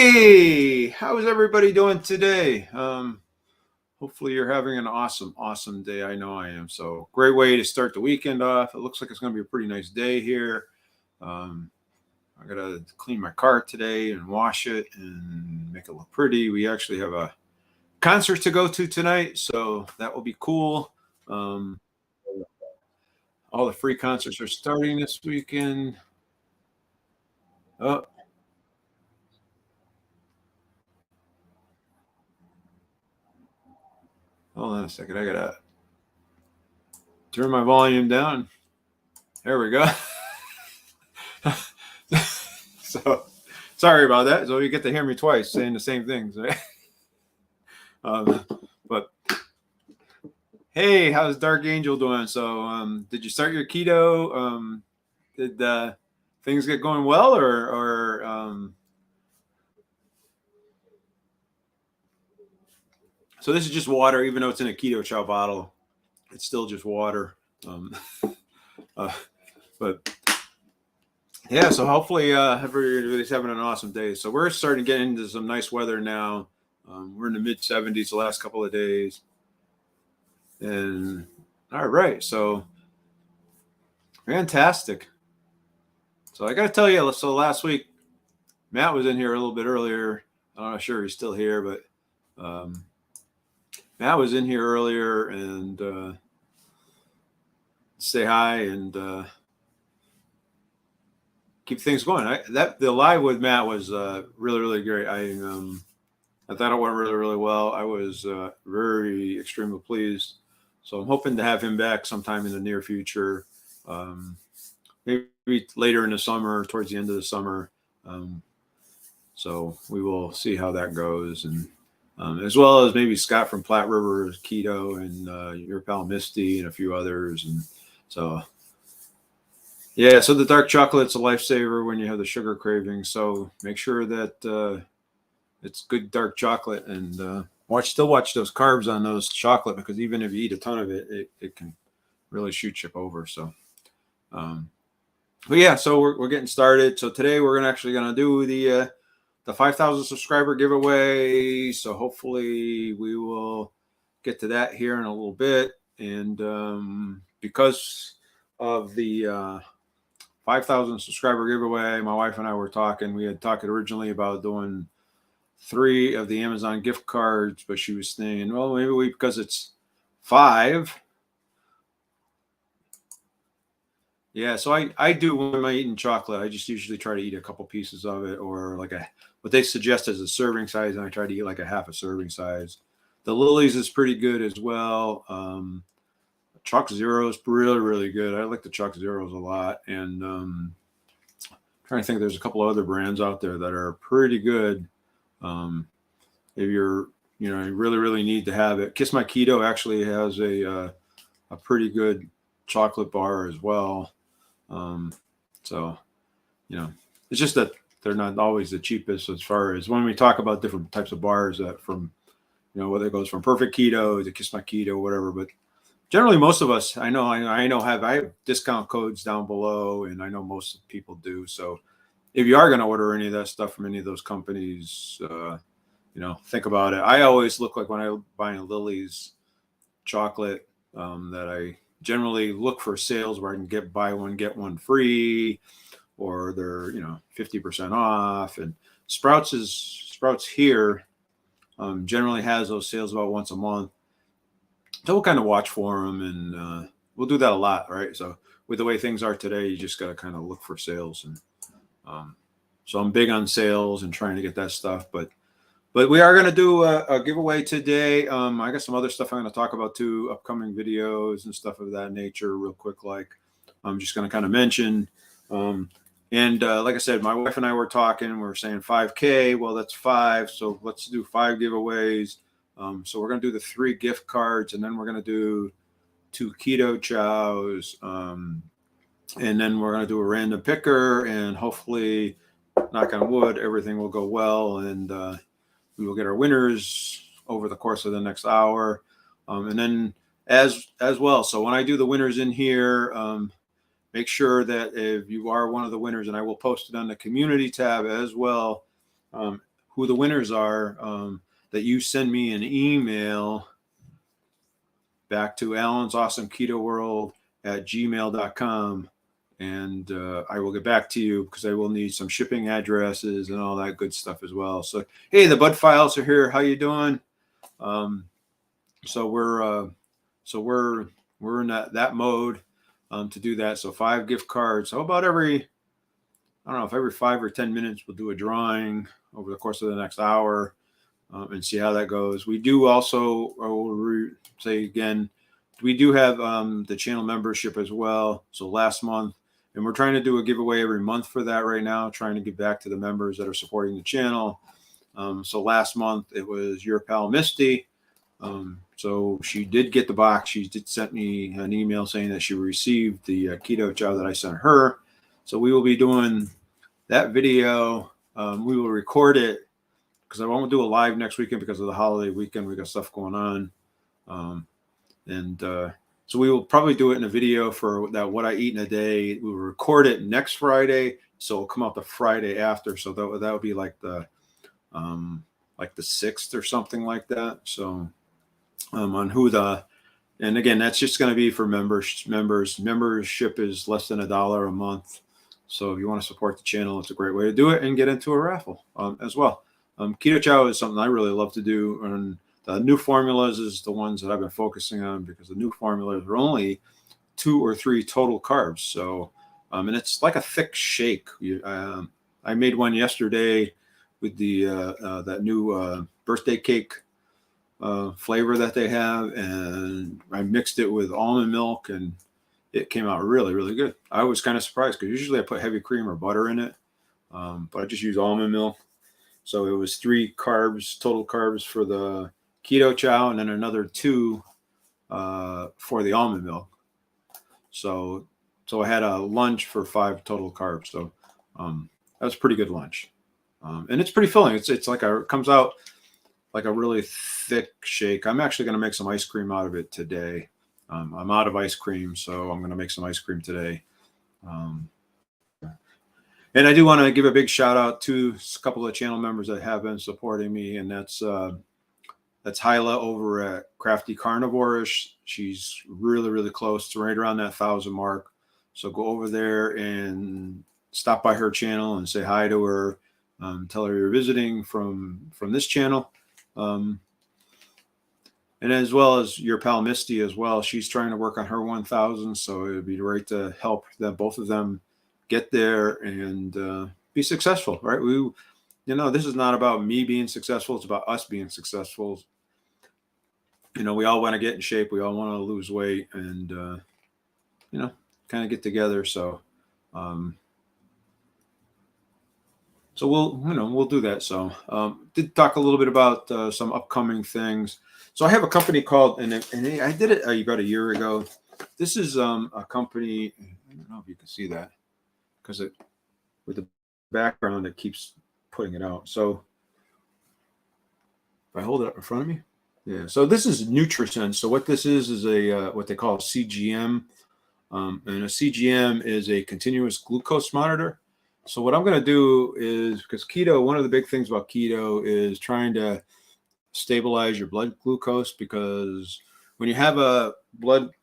Hey, how is everybody doing today? Hopefully you're having an awesome day. I know I am. So great way to start the weekend off. It looks like it's going to be a pretty nice day here. I got to clean my car today and wash it and make it look pretty. We actually have a concert to go to tonight, so that will be cool. All the free concerts are starting this weekend. Oh, hold on a second. I got to turn my volume down. There we go. So sorry about that. So you get to hear me twice saying the same things, right? But hey, how's Dark Angel doing? So did you start your keto? Did things get going well, or so this is just water, even though it's in a keto chow bottle, it's still just water. But yeah, so hopefully everybody's having an awesome day. So we're starting to get into some nice weather now. We're in the mid 70s the last couple of days. And all right, so fantastic. So I got to tell you, so last week, Matt was in here a little bit earlier. I'm not sure he's still here, but Matt was in here earlier and say hi and keep things going. The live with Matt was really great. I thought it went really well. I was very extremely pleased. So I'm hoping to have him back sometime in the near future. Maybe later in the summer, towards the end of the summer. So we will see how that goes, and as well as maybe Scott from Platte River Keto and your Pal Misty and a few others. And so yeah, so the dark chocolate's a lifesaver when you have the sugar craving. So make sure that it's good dark chocolate, and still watch those carbs on those chocolate, because even if you eat a ton of it, it can really shoot you over. So, but yeah, so we're getting started. So today we're gonna do the 5,000 subscriber giveaway. So hopefully we will get to that here in a little bit. And because of the 5,000 subscriber giveaway, my wife and I were talking. We had talked originally about doing 3 of the Amazon gift cards, but she was saying, well, maybe because it's 5. Yeah, so I do, when I'm eating chocolate, I just usually try to eat a couple pieces of it, or like what they suggest as a serving size, and I try to eat like a half a serving size. The Lily's is pretty good as well. Chuck Zero is really good. I like the Chuck Zeros a lot. And trying to think, there's a couple of other brands out there that are pretty good. If you're, you really need to have it. Kiss My Keto actually has a pretty good chocolate bar as well. So, it's just that they're not always the cheapest, as far as when we talk about different types of bars, that from, whether it goes from Perfect Keto to Kiss My Keto, whatever. But generally, most of us, I have discount codes down below, and I know most people do. So if you are going to order any of that stuff from any of those companies, think about it. I always look, like when I buy a Lily's chocolate, that I generally look for sales where I can buy one, get one free, or they're 50% off. And Sprouts here generally has those sales about once a month. So we'll kind of watch for them, and we'll do that a lot, right? So with the way things are today, you just got to kind of look for sales. And so I'm big on sales and trying to get that stuff. But we are going to do a giveaway today. I got some other stuff I'm going to talk about too, upcoming videos and stuff of that nature real quick. Like I'm just going to kind of mention. And like I said, my wife and I were talking. We're saying 5K. Well, that's 5. So let's do 5 giveaways. So we're going to do the 3 gift cards, and then we're going to do 2 keto chows. And then we're going to do a random picker, and hopefully, knock on wood, everything will go well. And we will get our winners over the course of the next hour. And then as well. So when I do the winners in here, make sure that if you are one of the winners, and I will post it on the community tab as well, who the winners are, that you send me an email back to alansawesomeketoworld@gmail.com. And I will get back to you because I will need some shipping addresses and all that good stuff as well. So, hey, the Bud Files are here. How you doing? So we're in that mode to do that. So 5 gift cards. How about every 5 or 10 minutes we'll do a drawing over the course of the next hour and see how that goes. We do also, I will say again, we do have the channel membership as well. So last month, and we're trying to do a giveaway every month for that right now, trying to give back to the members that are supporting the channel. So last month it was your Pal Misty. So she did get the box. She did send me an email saying that she received the keto chow that I sent her. So we will be doing that video. We will record it because I won't do a live next weekend because of the holiday weekend. We got stuff going on. So we will probably do it in a video for that, what I eat in a day. We will record it next Friday. So it'll come out the Friday after. So that would be like the 6th or something like that. So on and again, that's just going to be for members. Membership is less than $1 a month. So if you want to support the channel, it's a great way to do it and get into a raffle as well. Keto chow is something I really love to do. And the new formulas is the ones that I've been focusing on because the new formulas are only 2 or 3 total carbs. So, and it's like a thick shake. I made one yesterday with the that new birthday cake flavor that they have, and I mixed it with almond milk, and it came out really, really good. I was kind of surprised because usually I put heavy cream or butter in it, but I just use almond milk. So it was 3 carbs, total carbs for the keto chow, and then another 2 for the almond milk. So I had a lunch for 5 total carbs. So that was a pretty good lunch, and it's pretty filling. It's like it comes out like a really thick shake. I'm actually going to make some ice cream out of it today. I'm out of ice cream, so I'm going to make some ice cream today. And I do want to give a big shout out to a couple of channel members that have been supporting me, and that's Hyla over at Crafty Carnivore-ish. She's really, really close to right around that 1,000 mark. So go over there and stop by her channel and say hi to her. Tell her you're visiting from this channel. And as well as your Pal Misty as well. She's trying to work on her 1,000. So it would be great to help both of them get there and be successful, right? This is not about me being successful. It's about us being successful. We all want to get in shape. We all want to lose weight and, kind of get together. So, we'll do that. So, did talk a little bit about some upcoming things. So I have a company called, and I did it about a year ago. This is a company. I don't know if you can see that because with the background, it keeps putting it out. So if I hold it up in front of me. Yeah, so this is NutriSense. So what this is a what they call a CGM, and a CGM is a continuous glucose monitor. So what I'm going to do is, because keto, one of the big things about keto is trying to stabilize your blood glucose, because when you have a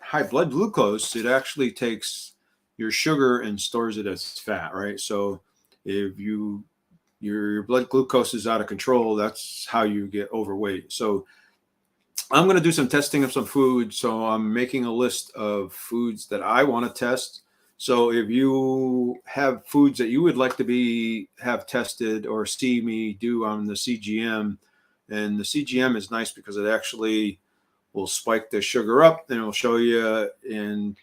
high blood glucose, it actually takes your sugar and stores it as fat, right? So if your blood glucose is out of control, that's how you get overweight. So I'm going to do some testing of some food. So I'm making a list of foods that I want to test. So if you have foods that you would like to have tested or see me do on the CGM, and the CGM is nice because it actually will spike the sugar up and it will show you and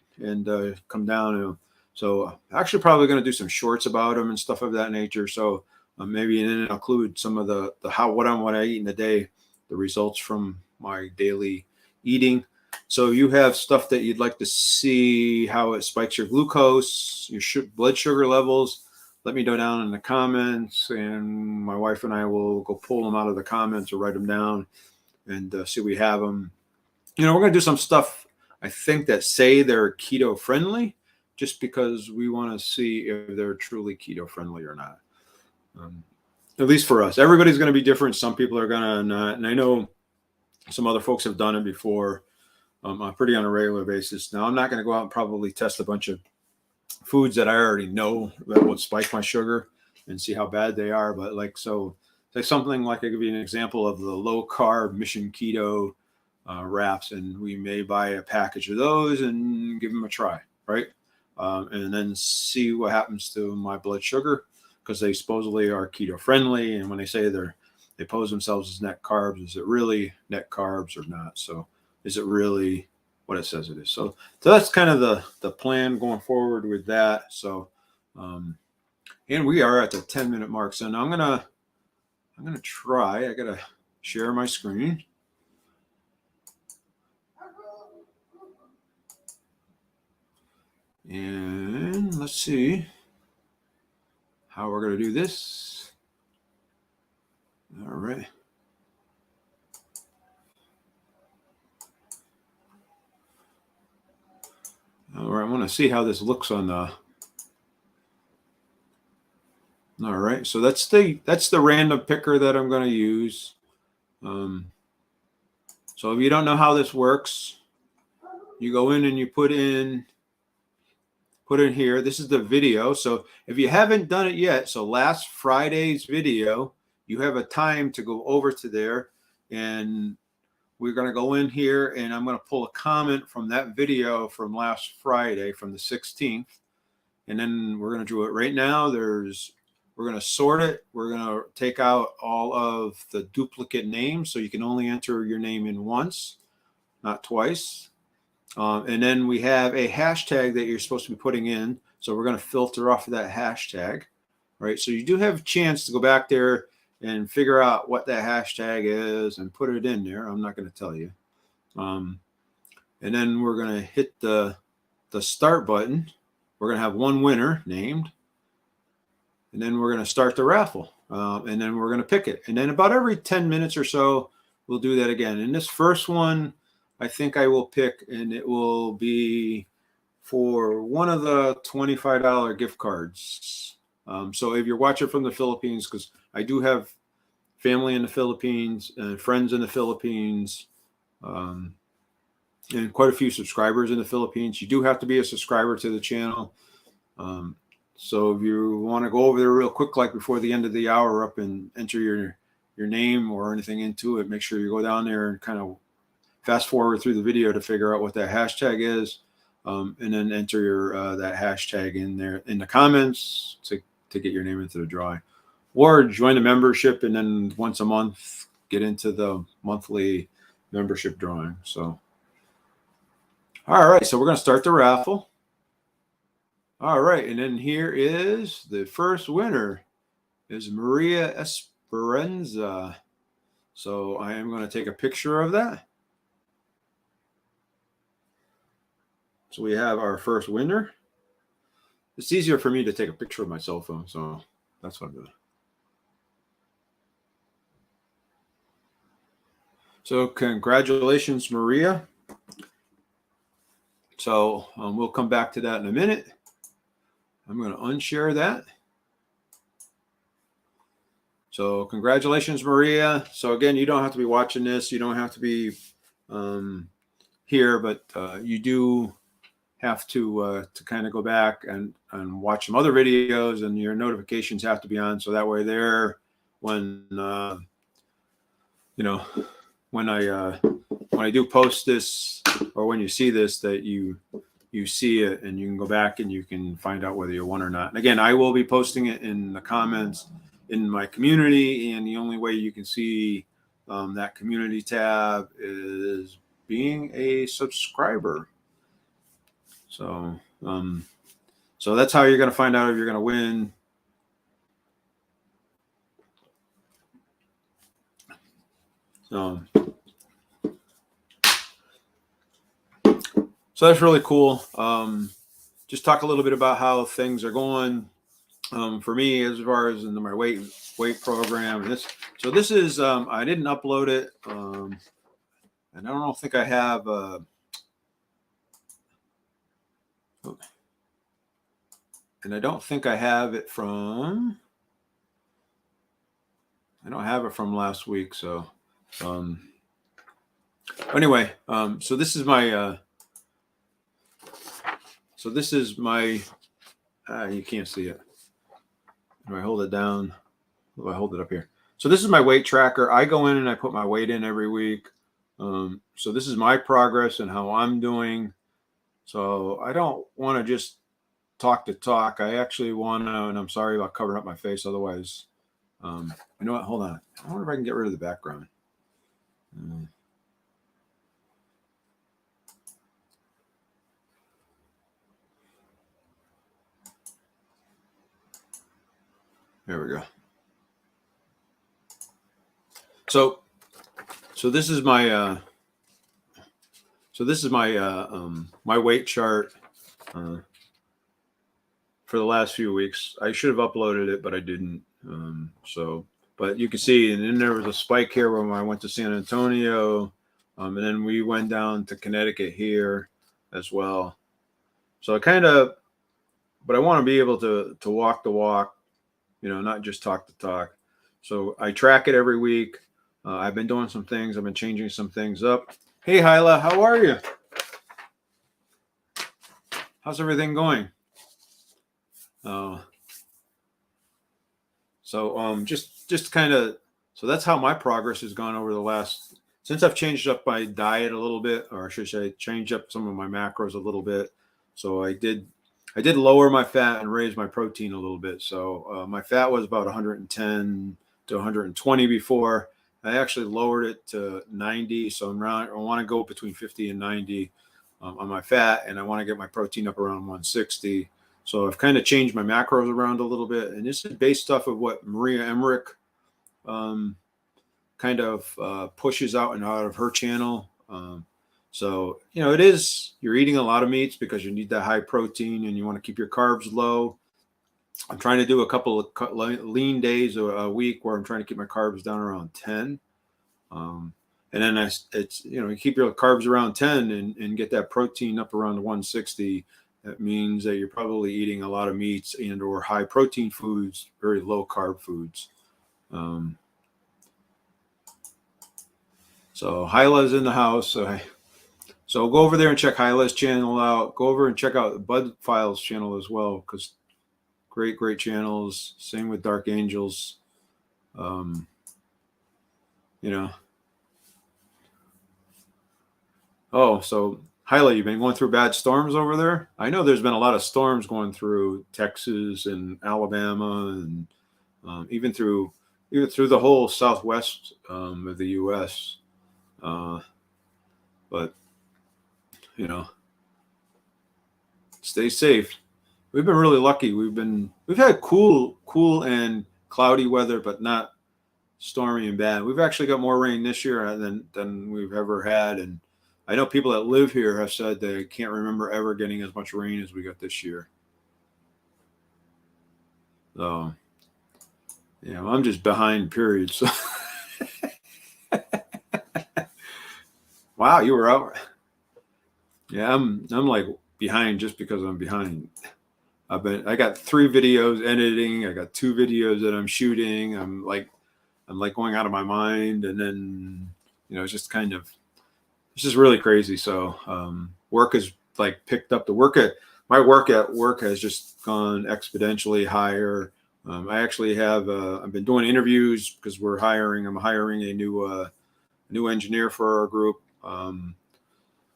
come down. So I'm actually probably going to do some shorts about them and stuff of that nature. So maybe and then include some of what I eat in a day, the results from my daily eating. So you have stuff that you'd like to see how it spikes your glucose, your blood sugar levels, let me know down in the comments, and my wife and I will go pull them out of the comments or write them down and see if we have them. We're going to do some stuff, I think, that say they're keto friendly, just because we want to see if they're truly keto friendly or not. At least for us, everybody's going to be different. Some people are going to not. And I know some other folks have done it before, pretty on a regular basis. Now, I'm not going to go out and probably test a bunch of foods that I already know that would spike my sugar and see how bad they are. But like something like, I give you an example of the low carb Mission Keto wraps, and we may buy a package of those and give them a try, right? And then see what happens to my blood sugar, because they supposedly are keto friendly. And when they say they pose themselves as net carbs, is it really net carbs or not? So is it really what it says it is? So that's kind of the plan going forward with that. So, and we are at the 10-minute mark. So now I'm gonna try. I gotta share my screen. And let's see how we're going to do this. All right. All right. I want to see how this looks on the. All right. So that's the random picker that I'm going to use. So if you don't know how this works, you go in and you put in here. This is the video. So if you haven't done it yet, so last Friday's video, you have a time to go over to there, and we're going to go in here, and I'm going to pull a comment from that video from last Friday, from the 16th. And then we're going to do it right now. We're going to sort it. We're going to take out all of the duplicate names, so you can only enter your name in once, not twice. And then we have a hashtag that you're supposed to be putting in. So we're going to filter off of that hashtag, right? So you do have a chance to go back there and figure out what that hashtag is and put it in there. I'm not going to tell you. And then we're going to hit the start button. We're going to have one winner named. And then we're going to start the raffle. And then we're going to pick it. And then about every 10 minutes or so, we'll do that again. And this first one, I think I will pick, and it will be for one of the $25 gift cards. So if you're watching from the Philippines, because I do have family in the Philippines and friends in the Philippines, and quite a few subscribers in the Philippines, you do have to be a subscriber to the channel. So if you want to go over there real quick, like before the end of the hour up, and enter your name or anything into it, make sure you go down there and kind of fast forward through the video to figure out what that hashtag is, and then enter that hashtag in there in the comments to get your name into the drawing, or join the membership, and then once a month get into the monthly membership drawing. So, all right, so we're going to start the raffle. All right, and then here is the first winner is Maria Esperanza. So I am going to take a picture of that. So we have our first winner. It's easier for me to take a picture of my cell phone, so that's what I'm doing. So congratulations, Maria. So we'll come back to that in a minute. I'm going to unshare that. So congratulations, Maria. So again, you don't have to be watching this. You don't have to be here, but you do have to kind of go back and watch some other videos, and your notifications have to be on, so that way there, when when I do post this, or when you see this, that you see it, and you can go back and you can find out whether you won or not. And again, I will be posting it in the comments in my community, and the only way you can see that community tab is being a subscriber. So so that's how you're going to find out if you're going to win. So that's really cool. Just talk a little bit about how things are going for me as far as in my weight program. And this is I didn't upload it, and I don't think I have. And I don't think I have it from. I don't have it from last week. So anyway, so this is my you can't see it. Do I hold it down? Do I hold it up here? So this is my weight tracker. I go in and I put my weight in every week. So this is my progress and how I'm doing. So I don't want to just talk the talk. I actually want to, and I'm sorry about covering up my face. Otherwise, you know what? Hold on. I wonder if I can get rid of the background. There we go. So this is my my weight chart for the last few weeks. I should have uploaded it, but I didn't. But you can see, and then there was a spike here when I went to San Antonio, and then we went down to Connecticut here as well. So but I want to be able to walk the walk, not just talk the talk. So I track it every week. I've been doing some things. I've been changing some things up. Hey, Hyla, how are you? How's everything going? Just kind of, so that's how my progress has gone over the last, since I've changed up my diet a little bit, or I should say change up some of my macros a little bit. So I did lower my fat and raise my protein a little bit. So my fat was about 110 to 120 before. I actually lowered it to 90. So I want to go between 50 and 90 on my fat, and I want to get my protein up around 160. So I've kind of changed my macros around a little bit, and this is based off of what Maria Emmerich kind of pushes out and out of her channel. So, it is, you're eating a lot of meats because you need that high protein and you want to keep your carbs low. I'm trying to do a couple of lean days a week where I'm trying to keep my carbs down around 10. And then you keep your carbs around 10 and get that protein up around 160. That means that you're probably eating a lot of meats and or high protein foods, very low carb foods. So Hyla's in the house. So go over there and check Hyla's channel out. Go over and check out Bud Files channel as well, because great channels. Same with Dark Angels. Oh, so Hyla, you've been going through bad storms over there? I know there's been a lot of storms going through Texas and Alabama, and even through the whole southwest of the U.S. But stay safe. We've been really lucky. We've had cool and cloudy weather, but not stormy and bad. We've actually got more rain this year than we've ever had, and I know people that live here have said they can't remember ever getting as much rain as we got this year. So, I'm just behind, period. So, wow, you were out. Yeah, I'm like behind just because I'm behind. I got 3 videos editing. I got 2 videos that I'm shooting. I'm like going out of my mind, and then it's just really crazy. So work has picked up. My work at work has just gone exponentially higher. I actually have I've been doing interviews because I'm hiring a new engineer for our group.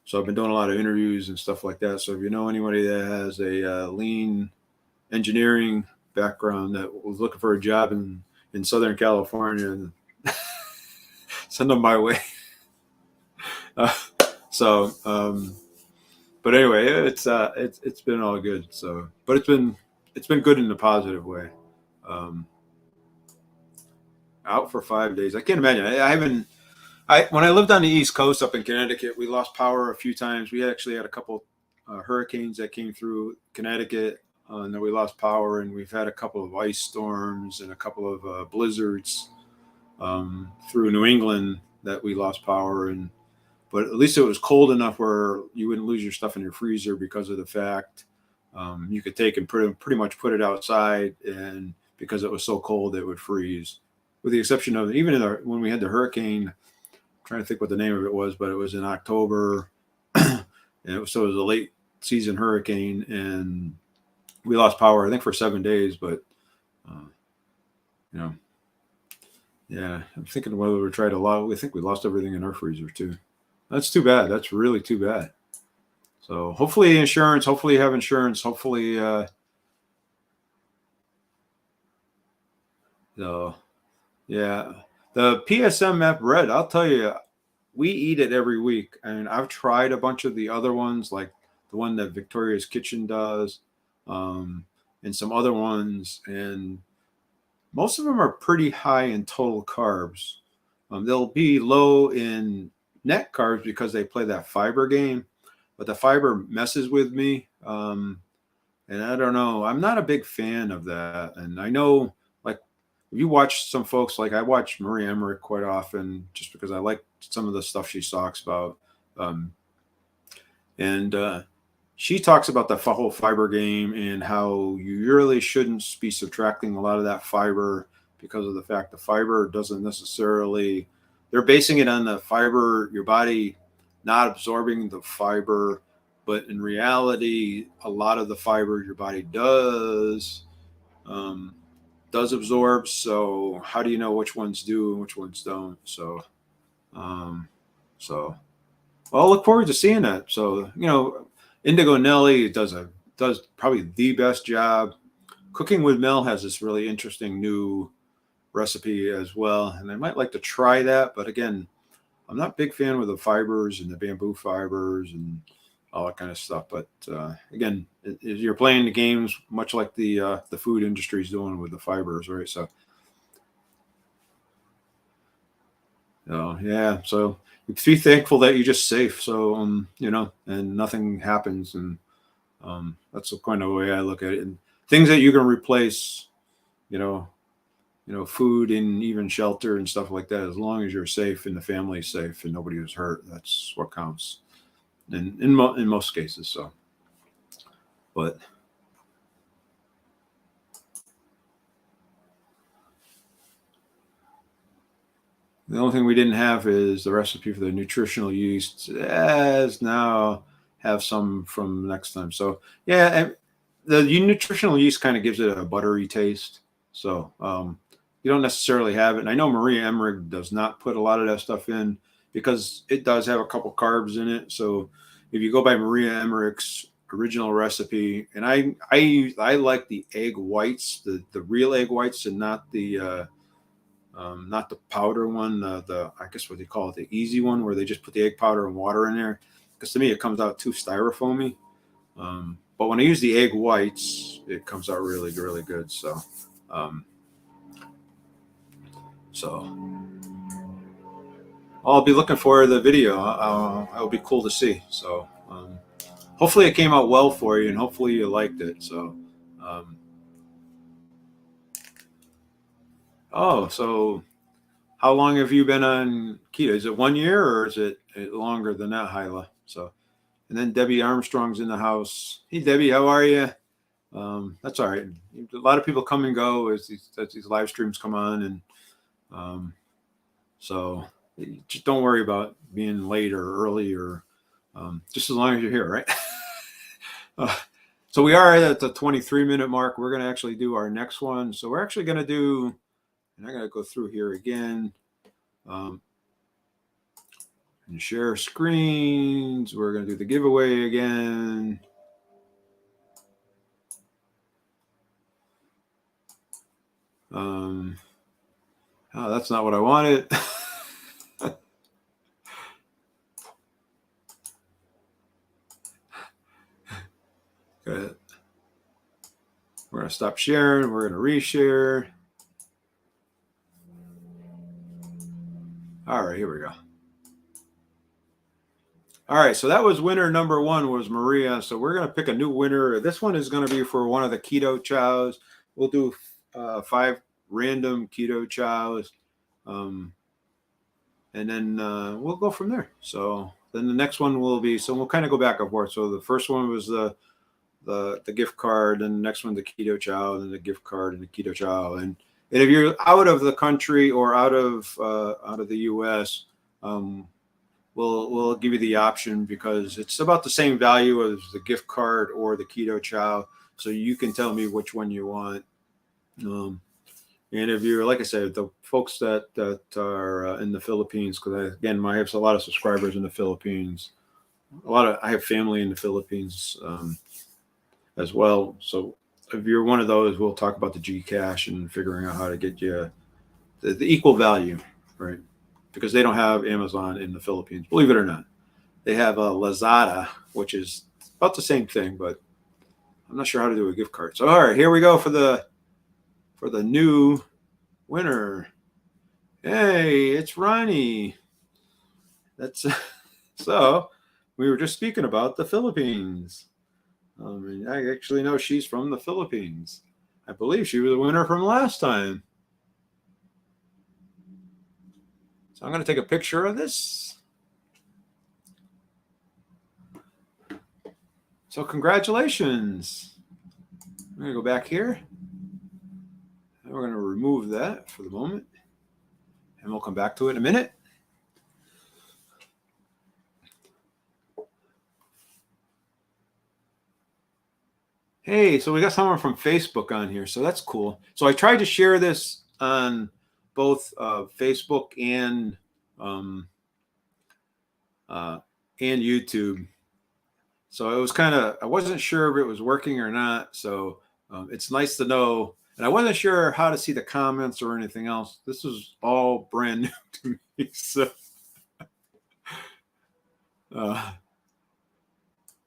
So I've been doing a lot of interviews and stuff like that. So if you know anybody that has a lean engineering background that was looking for a job in Southern California, send them my way. But anyway, it's been all good. So, but it's been good in a positive way. Out for 5 days. I can't imagine. When I lived on the East Coast up in Connecticut, we lost power a few times. We actually had a couple hurricanes that came through Connecticut, and then we lost power. And we've had a couple of ice storms and a couple of blizzards through New England that we lost power. But at least it was cold enough where you wouldn't lose your stuff in your freezer because of the fact you could take and pretty much put it outside, and because it was so cold, it would freeze. with the exception of even in when we had the hurricane. I'm trying to think what the name of it was, but it was in October. So it was a late season hurricane, and we lost power, I think, for 7 days. But yeah, I'm thinking whether we tried a lot. I think we lost everything in our freezer too. That's too bad. That's really too bad. So hopefully insurance. Hopefully you have insurance. Hopefully, yeah, the PSMF bread. I'll tell you, we eat it every week, and I've tried a bunch of the other ones, like the one that Victoria's Kitchen does, and some other ones, and most of them are pretty high in total carbs. They'll be low in net carbs because they play that fiber game, but the fiber messes with me, and I don't know. I'm not a big fan of that, and I know, like, if you watch some folks, like I watch Marie Emmerich quite often, just because I like some of the stuff she talks about. And she talks about the whole fiber game and how you really shouldn't be subtracting a lot of that fiber because of the fact the fiber doesn't necessarily, they're basing it on the fiber, your body not absorbing the fiber, but in reality, a lot of the fiber your body does absorb. So how do you know which ones do and which ones don't? So, well, I'll look forward to seeing that. So, Indigo Nelly does probably the best job. Cooking with Mel has this really interesting new recipe as well, and I might like to try that. But again, I'm not a big fan with the fibers and the bamboo fibers and all that kind of stuff. But again, you're playing the games much like the food industry is doing with the fibers, right? So, yeah. So be thankful that you're just safe. So, and nothing happens, and that's the kind of way I look at it. And things that you can replace, food and even shelter and stuff like that. As long as you're safe and the family's safe and nobody was hurt, that's what counts. And in most cases, so. But the only thing we didn't have is the recipe for the nutritional yeast. As now have some from next time. So yeah, the nutritional yeast kind of gives it a buttery taste. So you don't necessarily have it. And I know Maria Emmerich does not put a lot of that stuff in because it does have a couple carbs in it. So if you go by Maria Emmerich's original recipe, and I like the egg whites, the real egg whites, and not the powder one, I guess what they call it, the easy one, where they just put the egg powder and water in there. Because to me, it comes out too styrofoamy. But when I use the egg whites, it comes out really, really good. So, I'll be looking for the video. It'll be cool to see. So, hopefully it came out well for you, and hopefully you liked it. So, so how long have you been on keto? Is it 1 year or is it longer than that, Hyla? So, and then Debbie Armstrong's in the house. Hey, Debbie, how are you? That's all right. A lot of people come and go as these live streams come on, and so just don't worry about being late or early, or just as long as you're here, right? So we are at the 23-minute mark. We're going to actually do our next one. So we're actually going to do, and I'm going to go through here again and share screens. We're going to do the giveaway again. Oh, that's not what I wanted. Good. We're going to stop sharing. We're going to reshare. All right, here we go. All right, so that was winner number 1 was Maria. So we're going to pick a new winner. This one is going to be for one of the keto chows. We'll do 5 random keto chows. And then we'll go from there. So then the next one will be, so we'll kind of go back and forth. So the first one was the gift card, and the next one the keto chow, and the gift card and the keto chow. And And if you're out of the country or out of the U.S., we'll give you the option because it's about the same value as the gift card or the Keto Chow. So you can tell me which one you want. And if you're, like I said, the folks that are in the Philippines, because again, I have a lot of subscribers in the Philippines. I have family in the Philippines as well. So if you're one of those, we'll talk about the Gcash and figuring out how to get you the equal value, right? Because they don't have Amazon in the Philippines, believe it or not. They have a Lazada, which is about the same thing, but I'm not sure how to do a gift card. So all right, here we go for the new winner. Hey, it's Ronnie. That's so we were just speaking about the Philippines. I actually know she's from the Philippines. I believe she was a winner from last time. So I'm going to take a picture of this. So congratulations. I'm going to go back here. And we're going to remove that for the moment. And we'll come back to it in a minute. Hey, so we got someone from Facebook on here. So that's cool. So I tried to share this on both Facebook and YouTube. So it was I wasn't sure if it was working or not. So it's nice to know. And I wasn't sure how to see the comments or anything else. This is all brand new to me. So,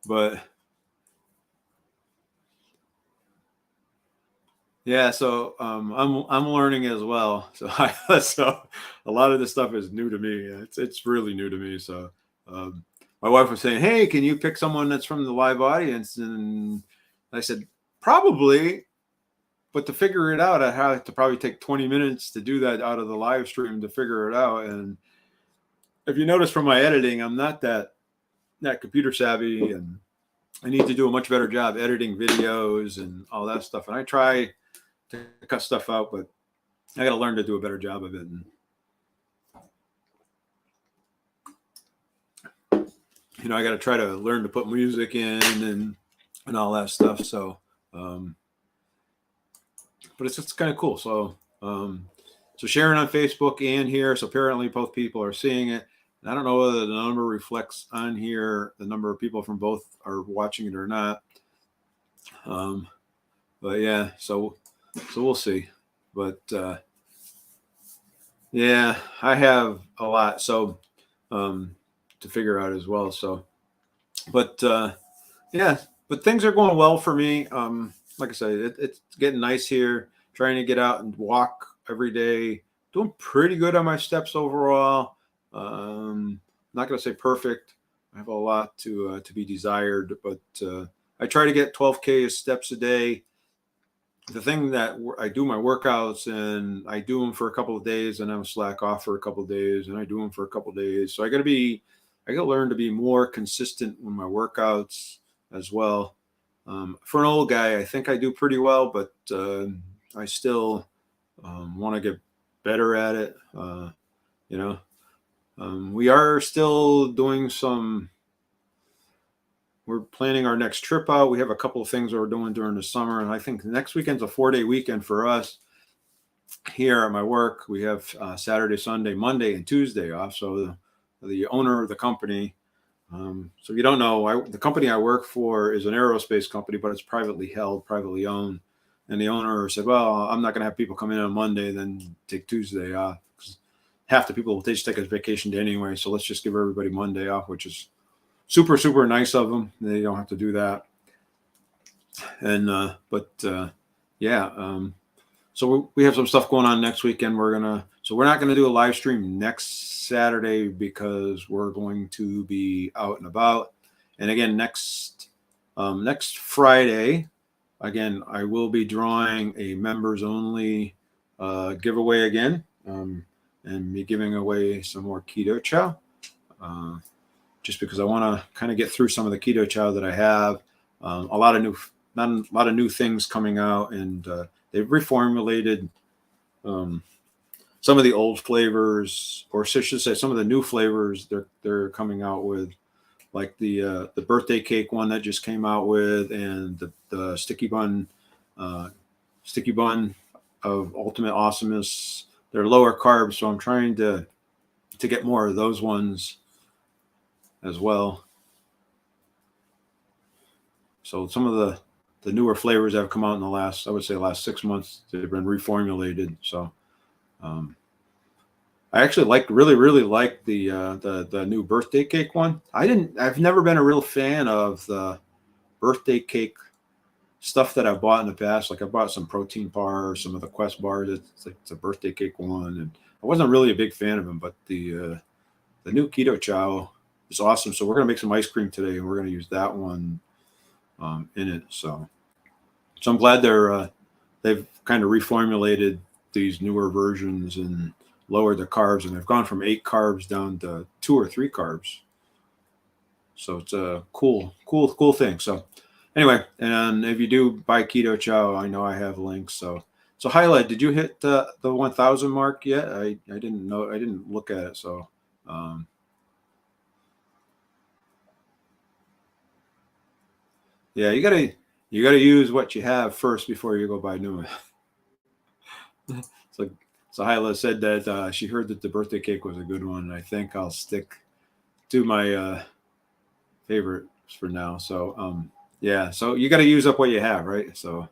but yeah, so I'm learning as well. So so a lot of this stuff is new to me. It's really new to me. So my wife was saying, "Hey, can you pick someone that's from the live audience?" And I said, "Probably." But to figure it out, I have to probably take 20 minutes to do that out of the live stream to figure it out. And if you notice from my editing, I'm not that computer savvy, and I need to do a much better job editing videos and all that stuff. And I try to cut stuff out, but I got to learn to do a better job of it. And, I got to try to learn to put music in and all that stuff. So, but it's just kind of cool. So, so sharing on Facebook and here. So apparently both people are seeing it. And I don't know whether the number reflects on here, the number of people from both are watching it or not. But yeah, so we'll see. But yeah, I have a lot. So to figure out as well. So, but yeah, but things are going well for me. Like I said, it's getting nice here. Trying to get out and walk every day. Doing pretty good on my steps overall. Not going to say perfect. I have a lot to be desired, but I try to get 12K steps a day. The thing that I do my workouts and I do them for a couple of days and I'm slack off for a couple of days and I do them for a couple of days. So I got to learn to be more consistent with my workouts as well. For an old guy, I think I do pretty well, but I still want to get better at it. We are still doing we're planning our next trip out. We have a couple of things that we're doing during the summer. And I think next weekend's a 4-day weekend for us here at my work. We have Saturday, Sunday, Monday, and Tuesday off. So the owner of the company, so if you don't know, the company I work for is an aerospace company, but it's privately held, privately owned. And the owner said, well, I'm not going to have people come in on Monday, then take Tuesday off. Half the people, they just take a vacation day anyway. So let's just give everybody Monday off, which is super, super nice of them. They don't have to do that. And, so we have some stuff going on next weekend. So we're not going to do a live stream next Saturday because we're going to be out and about. And again, next Friday, again, I will be drawing a members only giveaway again, and be giving away some more Keto Chow. Just because I want to kind of get through some of the Keto Chow that I have. A lot of new things coming out, and they've reformulated some of the old flavors, or I should say some of the new flavors they're coming out with, like the birthday cake one that just came out with, and the sticky bun of Ultimate Awesomeness. They're lower carbs, so I'm trying to get more of those ones as well. So some of the newer flavors that have come out in the last, I would say, last 6 months, they've been reformulated. So I actually really like the new birthday cake one. I've never been a real fan of the birthday cake stuff that I've bought in the past. Like I bought some protein bars, some of the Quest bars. It's a birthday cake one, and I wasn't really a big fan of them. But the new Keto Chow is awesome. So we're gonna make some ice cream today, and we're gonna use that one in it. So I'm glad they've kind of reformulated these newer versions and lowered the carbs, and they've gone from 8 carbs down to 2 or 3 carbs. So it's a cool thing. So anyway, and if you do buy Keto Chow, I know I have links. So Highlight, did you hit the 1,000 mark yet? I didn't know. I didn't look at it. So yeah, you gotta use what you have first before you go buy new. So Hyla said that she heard that the birthday cake was a good one, and I think I'll stick to my favorites for now. So yeah, so you got to use up what you have, right? So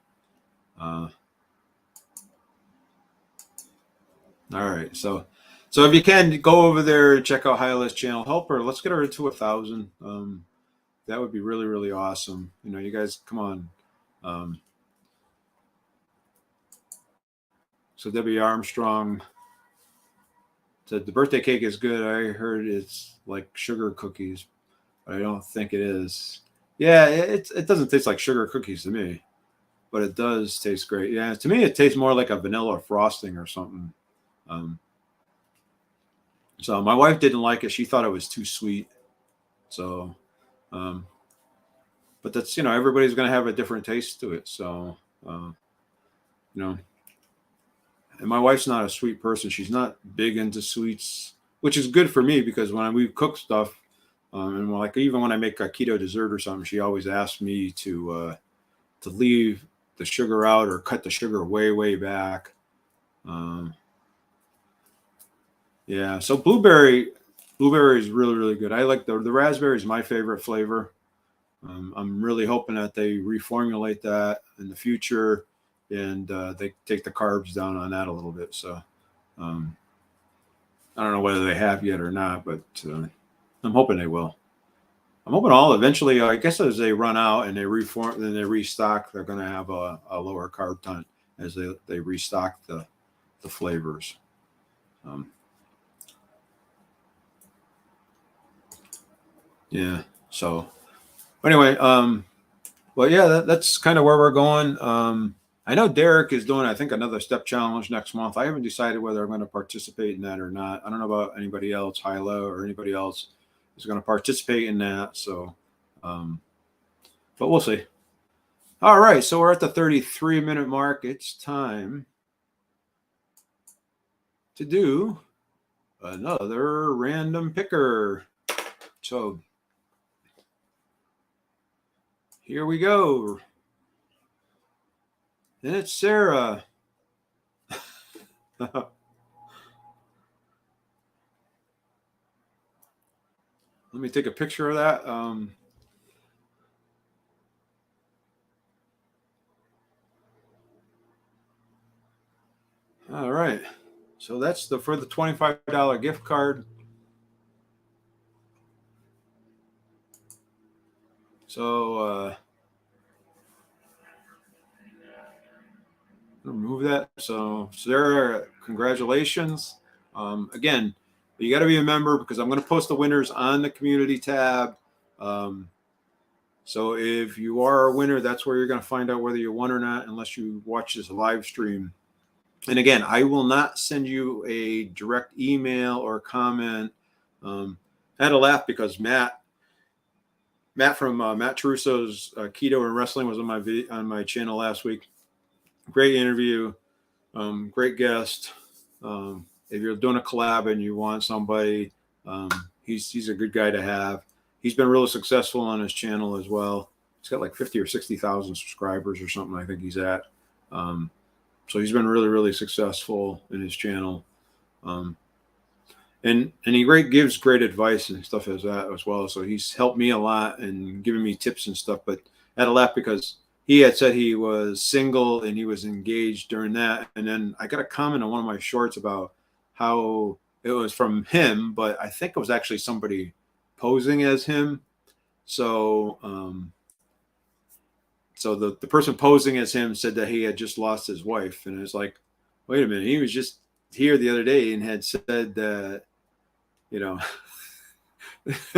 all right, so if you can go over there and check out Hyla's channel, help her. Let's get her to 1,000. That would be really awesome. You know, you guys, come on. So Debbie Armstrong said the birthday cake is good. I heard it's like sugar cookies, but I don't think it is. Yeah, it doesn't taste like sugar cookies to me, but it does taste great. Yeah, to me it tastes more like a vanilla frosting or something. So my wife didn't like it. She thought it was too sweet. So, but that's, you know, everybody's going to have a different taste to it. So, you know, and my wife's not a sweet person. She's not big into sweets, which is good for me because when we cook stuff, and like even when I make a keto dessert or something, she always asks me to leave the sugar out or cut the sugar way back. Yeah, so blueberry is really good. I like the raspberry is my favorite flavor. I'm really hoping that they reformulate that in the future, and they take the carbs down on that a little bit. So I don't know whether they have yet or not, but I'm hoping they will. I'm hoping all eventually, I guess, as they run out and they then they restock, they're going to have a lower carb content as they restock the flavors. Yeah. So anyway, well, yeah, that's kind of where we're going. I know Derek is doing, I think, another step challenge next month. I haven't decided whether I'm going to participate in that or not. I don't know about anybody else, Hyla or anybody else is going to participate in that. So, but we'll see. All right. So we're at the 33-minute mark. It's time to do another random picker. So here we go. And it's Sarah. Let me take a picture of that. All right. So that's for the $25 gift card. So remove that. So Sarah, congratulations. Again, you got to be a member because I'm going to post the winners on the community tab. So if you are a winner, that's where you're going to find out whether you won or not, unless you watch this live stream. And again, I will not send you a direct email or comment. I had a laugh because Matt from MatTroise's Keto and Wrestling was on my channel last week. Great interview. Great guest. If you're doing a collab and you want somebody, he's a good guy to have. He's been really successful on his channel as well. He's got like 50 or 60,000 subscribers or something. I think he's at. So he's been really, really successful in his channel. And he gives great advice and stuff as that as well. So he's helped me a lot and giving me tips and stuff. But I had a laugh because he had said he was single and he was engaged during that. And then I got a comment on one of my shorts about how it was from him, but I think it was actually somebody posing as him. So, so the person posing as him said that he had just lost his wife. And it's like, wait a minute, he was just here the other day and had said that,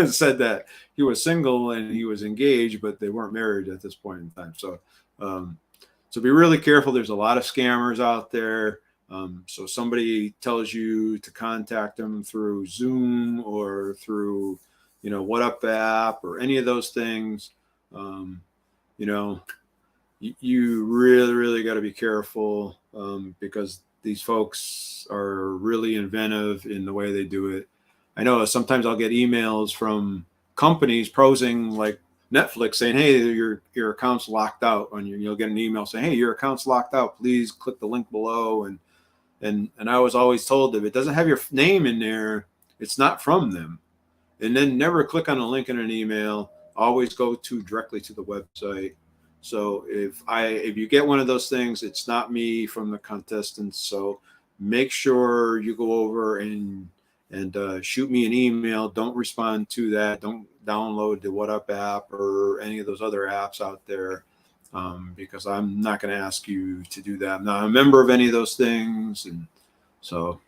said that he was single and he was engaged, but they weren't married at this point in time. So, so be really careful. There's a lot of scammers out there. So somebody tells you to contact them through Zoom or through, WhatsApp app or any of those things. You really, really got to be careful because these folks are really inventive in the way they do it. I know sometimes I'll get emails from companies posing like Netflix saying, hey, your account's locked out. And you'll get an email saying, hey, your account's locked out. Please click the link below. And I was always told if it doesn't have your name in there, it's not from them. And then never click on a link in an email. Always go directly to the website. So if you get one of those things, it's not me from the contestants. So make sure you go over and shoot me an email. Don't respond to that. Don't download the WhatsApp app or any of those other apps out there because I'm not going to ask you to do that. I'm not a member of any of those things. And so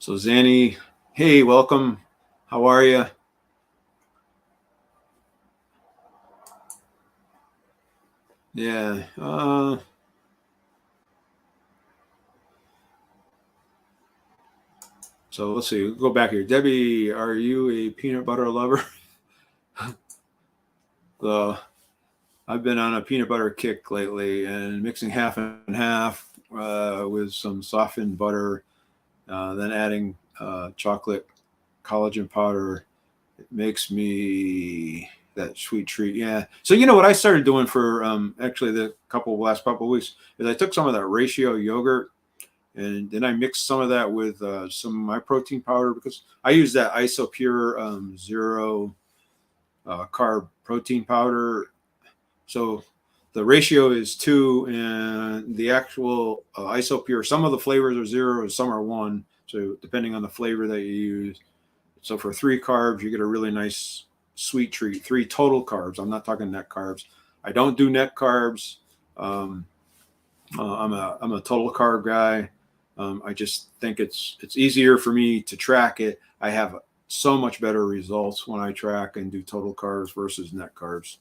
Zanny, hey, welcome. How are you? Yeah. So let's see. We'll go back here. Debbie, are you a peanut butter lover? So I've been on a peanut butter kick lately and mixing half and half with some softened butter, then adding chocolate collagen powder. It makes me that sweet treat. Yeah. So what I started doing for actually the last couple of weeks is I took some of that ratio yogurt and then I mixed some of that with some of my protein powder because I use that IsoPure zero carb protein powder. So the ratio is 2 and the actual IsoPure, some of the flavors are 0 and some are 1. So depending on the flavor that you use. So for 3 carbs, you get a really nice sweet treat. 3 total carbs. I'm not talking net carbs. I don't do net carbs. I'm a total carb guy. I just think it's easier for me to track it. I have so much better results when I track and do total carbs versus net carbs.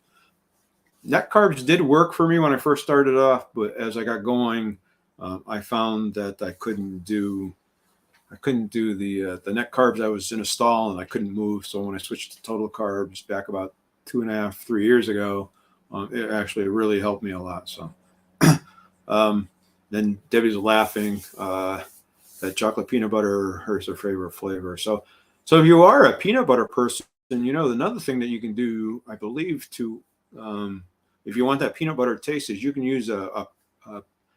Net carbs did work for me when I first started off, but as I got going, I found that I couldn't do the net carbs. I was in a stall and I couldn't move. So when I switched to total carbs back about 2.5, 3 years ago, it actually really helped me a lot. So then Debbie's laughing that chocolate peanut butter is her favorite flavor. So if you are a peanut butter person, another thing that you can do, I believe, to if you want that peanut butter taste, is you can use a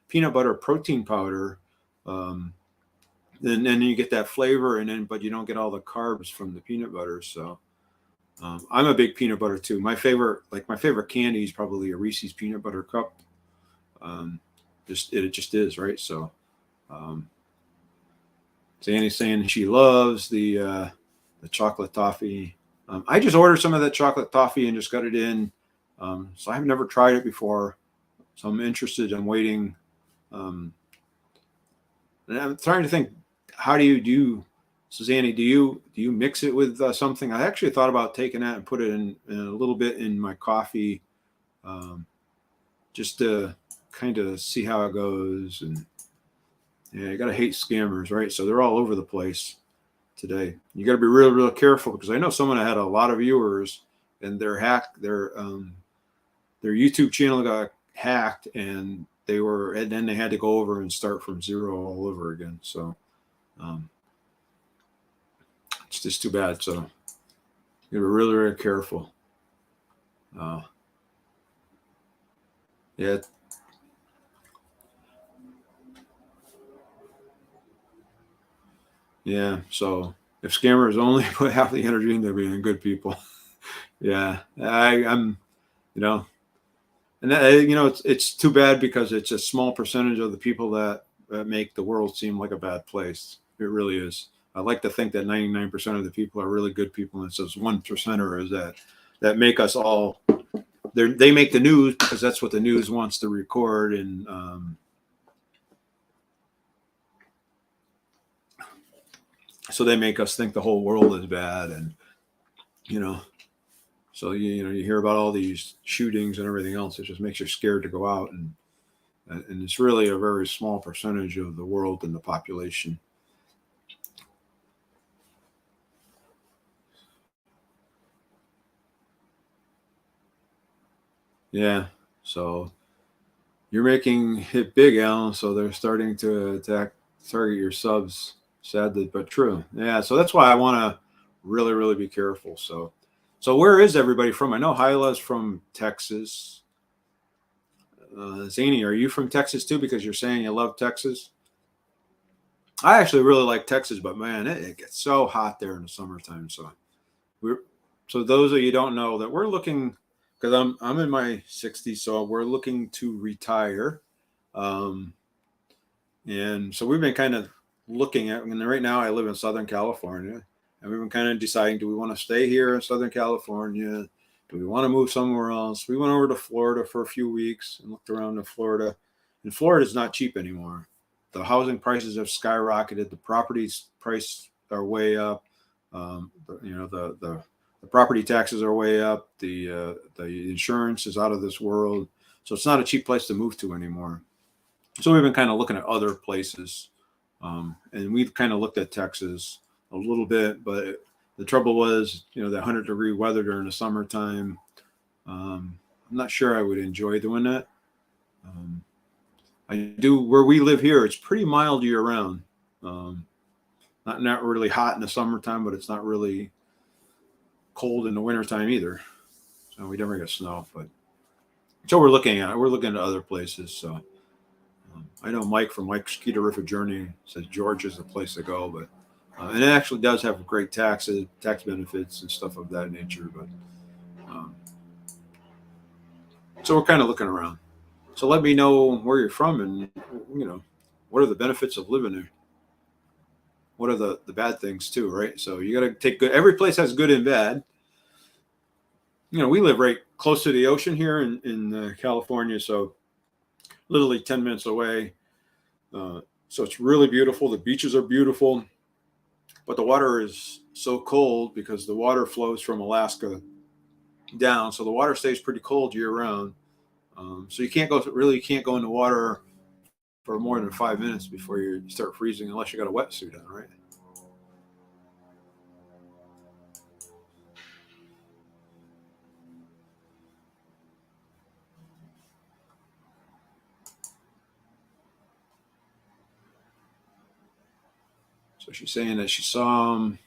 peanut butter protein powder. Then you get that flavor, but you don't get all the carbs from the peanut butter. So I'm a big peanut butter too. My favorite candy is probably a Reese's peanut butter cup. It just is, right? So Zanny's saying she loves the chocolate toffee. I just ordered some of that chocolate toffee and just got it in. So I've never tried it before. So I'm interested. I'm waiting. And I'm trying to think, how do you do, Zanny, do you mix it with something? I actually thought about taking that and put it in a little bit in my coffee, just to kind of see how it goes. And you got to hate scammers, right? So they're all over the place today. You got to be real, real careful because I know someone that had a lot of viewers and their YouTube channel got hacked and they were, and then they had to go over and start from zero all over again. So it's just too bad. So you were really, really careful. Yeah. Yeah. So if scammers only put half the energy into being good people, yeah, I'm, you know, and that, it's too bad because it's a small percentage of the people that make the world seem like a bad place. It really is. I like to think that 99% of the people are really good people, and it's those 1%er is that make us all. They make the news because that's what the news wants to record, and so they make us think the whole world is bad, and so you hear about all these shootings and everything else. It just makes you scared to go out, and it's really a very small percentage of the world and the population. Yeah, so you're making it big, Alan. So they're starting to target your subs. Sadly, but true. Yeah, so that's why I want to really, really be careful. So where is everybody from? I know Hyla's from Texas. Zany, are you from Texas too? Because you're saying you love Texas. I actually really like Texas, but man, it gets so hot there in the summertime. So those of you don't know that we're looking, because I'm in my 60s, so we're looking to retire, and so we've been kind of looking at. And right now, I live in Southern California, and we've been kind of deciding: do we want to stay here in Southern California? Do we want to move somewhere else? We went over to Florida for a few weeks and looked around in Florida, and Florida is not cheap anymore. The housing prices have skyrocketed. The properties price are way up. The property taxes are way up. The insurance is out of this world. So it's not a cheap place to move to anymore. So we've been kind of looking at other places, and we've kind of looked at Texas a little bit, but the trouble was, the 100-degree weather during the summertime. I'm not sure I would enjoy doing that. I do where we live here. It's pretty mild year round. Not really hot in the summertime, but it's not really cold in the wintertime either. So we never get snow. But so we're looking at other places. So I know Mike from Mike's Keto Journey says Georgia is the place to go, but and it actually does have great tax benefits and stuff of that nature. But so we're kind of looking around. So let me know where you're from, and what are the benefits of living there. What are the bad things too, right? So you got to take good. Every place has good and bad. We live right close to the ocean here in California, so literally 10 minutes away. So it's really beautiful. The beaches are beautiful, but the water is so cold because the water flows from Alaska down. So the water stays pretty cold year round. So you can't go in the water for more than 5 minutes before you start freezing, unless you got a wetsuit on, right? So she's saying that she saw him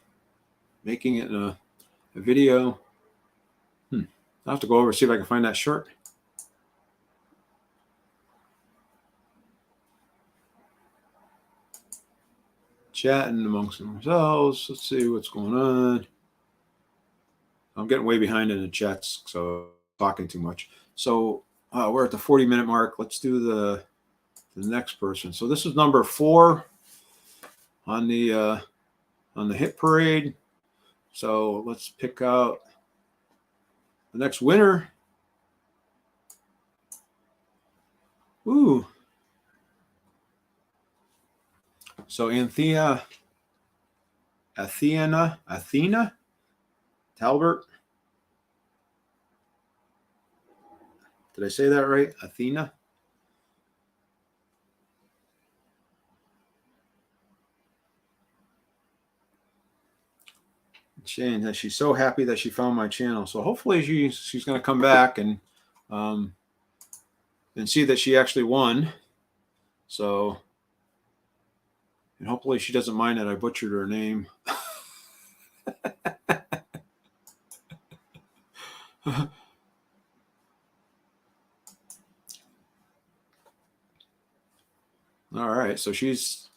making it in a video. I'll have to go over and see if I can find that shirt. Chatting amongst themselves. Let's see what's going on. I'm getting way behind in the chats, so talking too much. So we're at the 40-minute mark. Let's do the next person. So this is number 4 on the hit parade. So let's pick out the next winner. Ooh. So Athena Talbert. Did I say that right? Athena? Saying that she's so happy that she found my channel. So hopefully she's going to come back and and see that she actually won. So, and hopefully she doesn't mind that I butchered her name. All right, so she's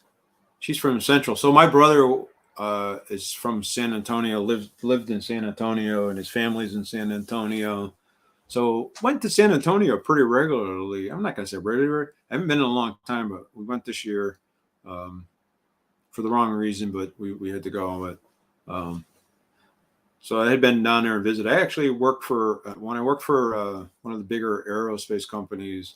from Central. So my brother is from San Antonio, lived in San Antonio, and his family's in San Antonio. So went to San Antonio pretty regularly. I'm not gonna say regular. I haven't been in a long time, but we went this year for the wrong reason, but we had to go. But so I had been down there and visit. I actually worked for when I worked for one of the bigger aerospace companies.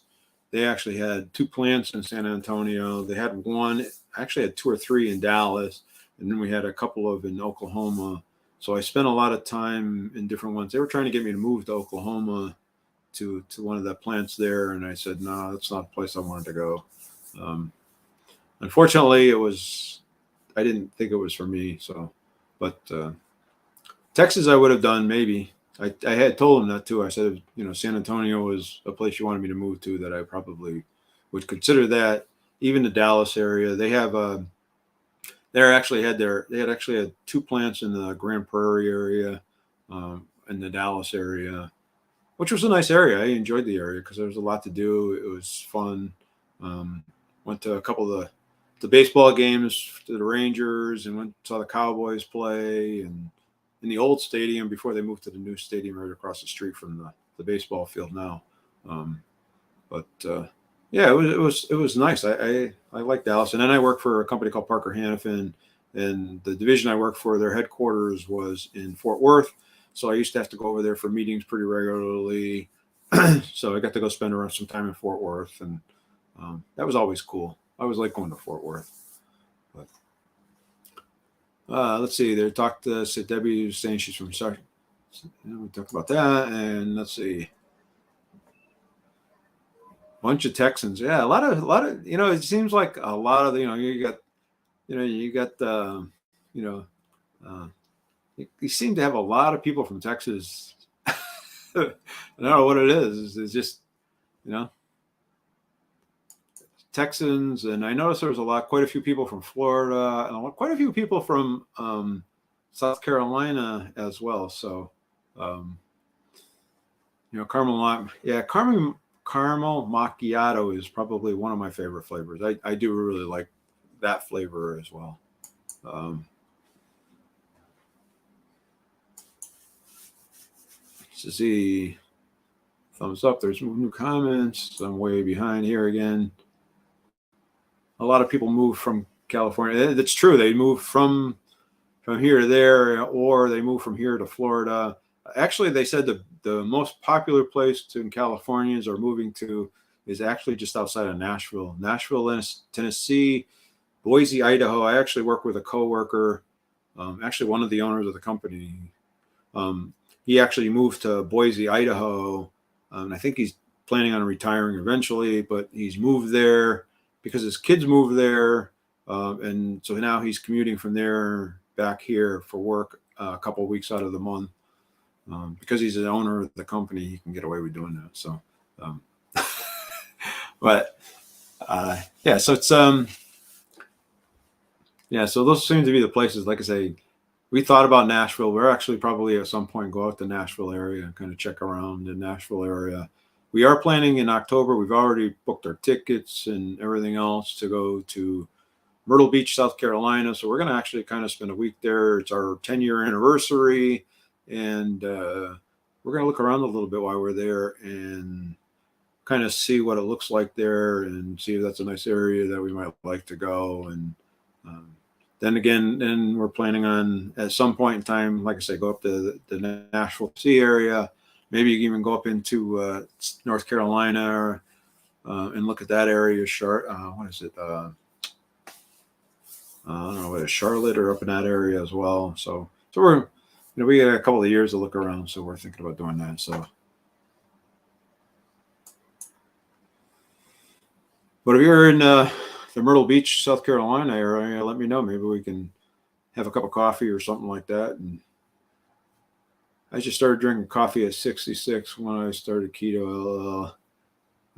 They actually had 2 plants in San Antonio. They had one, actually had 2 or 3 in Dallas, and then we had a couple of in Oklahoma. So I spent a lot of time in different ones. They were trying to get me to move to Oklahoma to one of the plants there, and I said, no, that's not a place I wanted to go. Unfortunately, I didn't think it was for me. So, but Texas I would have done maybe. I had told him that too. I said, San Antonio was a place you wanted me to move to, that I probably would consider that. Even the Dallas area, they have they actually had 2 plants in the Grand Prairie area, in the Dallas area, which was a nice area. I enjoyed the area because there was a lot to do. It was fun. Went to a couple of the baseball games to the Rangers, and saw the Cowboys play, and in the old stadium before they moved to the new stadium right across the street from the baseball field now. Yeah, it was nice. I like Dallas. And then I worked for a company called Parker Hannifin, and the division I worked for, their headquarters was in Fort Worth. So I used to have to go over there for meetings pretty regularly. So I got to go spend around some time in Fort Worth, and that was always cool. I always like going to Fort Worth. But let's see. They talked to Debbie was saying she's from Sark. We talked about that, and let's see. Bunch of Texans. Yeah, a lot of. It seems like a lot of you seem to have a lot of people from Texas. I don't know what it is. It's just Texans, and I noticed there was quite a few people from Florida, and quite a few people from South Carolina as well. So, caramel macchiato is probably one of my favorite flavors. I do really like that flavor as well. To see, thumbs up. There's new comments. I'm way behind here again. A lot of people move from California. That's true. They move from here to there, or they move from here to Florida. Actually, they said the most popular place in Californians are moving to is actually just outside of Nashville, Tennessee, Boise, Idaho. I actually work with a coworker, actually one of the owners of the company. He actually moved to Boise, Idaho, and I think he's planning on retiring eventually, but he's moved there because his kids moved there, and so now he's commuting from there back here for work a couple of weeks out of the month. Because he's an owner of the company, he can get away with doing that. So, but yeah, so it's yeah, so those seem to be the places. Like I say, we thought about Nashville. We're actually probably at some point go out to Nashville area and kind of check around the Nashville area. We are planning in October. We've already booked our tickets and everything else to go to Myrtle Beach, South Carolina. So we're going to actually kind of spend a week there. It's our 10-year anniversary, and we're going to look around a little bit while we're there and kind of see what it looks like there and see if that's a nice area that we might like to go. And then we're planning on at some point in time, like I say, go up to the Nashville Sea area. Maybe you can even go up into North Carolina and look at that area. What is it? I don't know, whether Charlotte or up in that area as well. So we're, we got a couple of years to look around. So we're thinking about doing that. So, but if you're in the Myrtle Beach, South Carolina area, let me know. Maybe we can have a cup of coffee or something like that. And I just started drinking coffee at 66 when I started keto.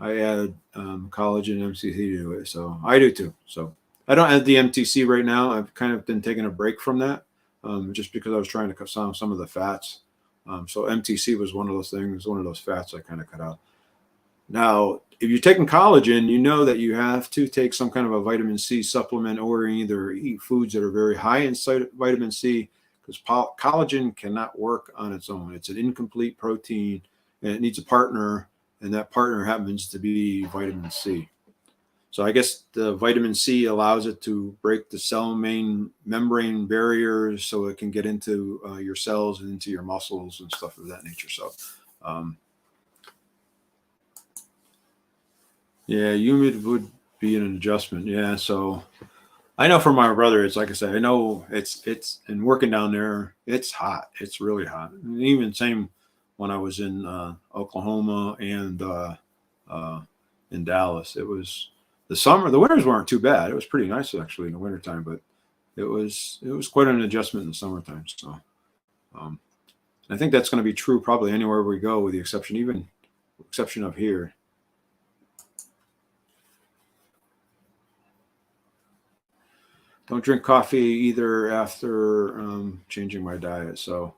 I add collagen MCT to it, so I do too. So I don't add the MTC right now. I've kind of been taking a break from that, just because I was trying to cut some of the fats. So MTC was one of those things, one of those fats I kind of cut out. Now, if you're taking collagen, you know that you have to take some kind of a vitamin C supplement, or either eat foods that are very high in vitamin C, because collagen cannot work on its own. It's an incomplete protein, and it needs a partner, and that partner happens to be vitamin C. So I guess the vitamin C allows it to break the cell membrane barriers, so it can get into your cells and into your muscles and stuff of that nature. So yeah, humid would be an adjustment. Yeah, so I know for my brother, it's like I said, I know it's and working down there, it's hot. It's really hot. And even same when I was in Oklahoma and in Dallas, it was the winters weren't too bad. It was pretty nice actually in the wintertime, but it was quite an adjustment in the summertime. So I think that's going to be true probably anywhere we go, with the exception of here. Don't drink coffee either after changing my diet. So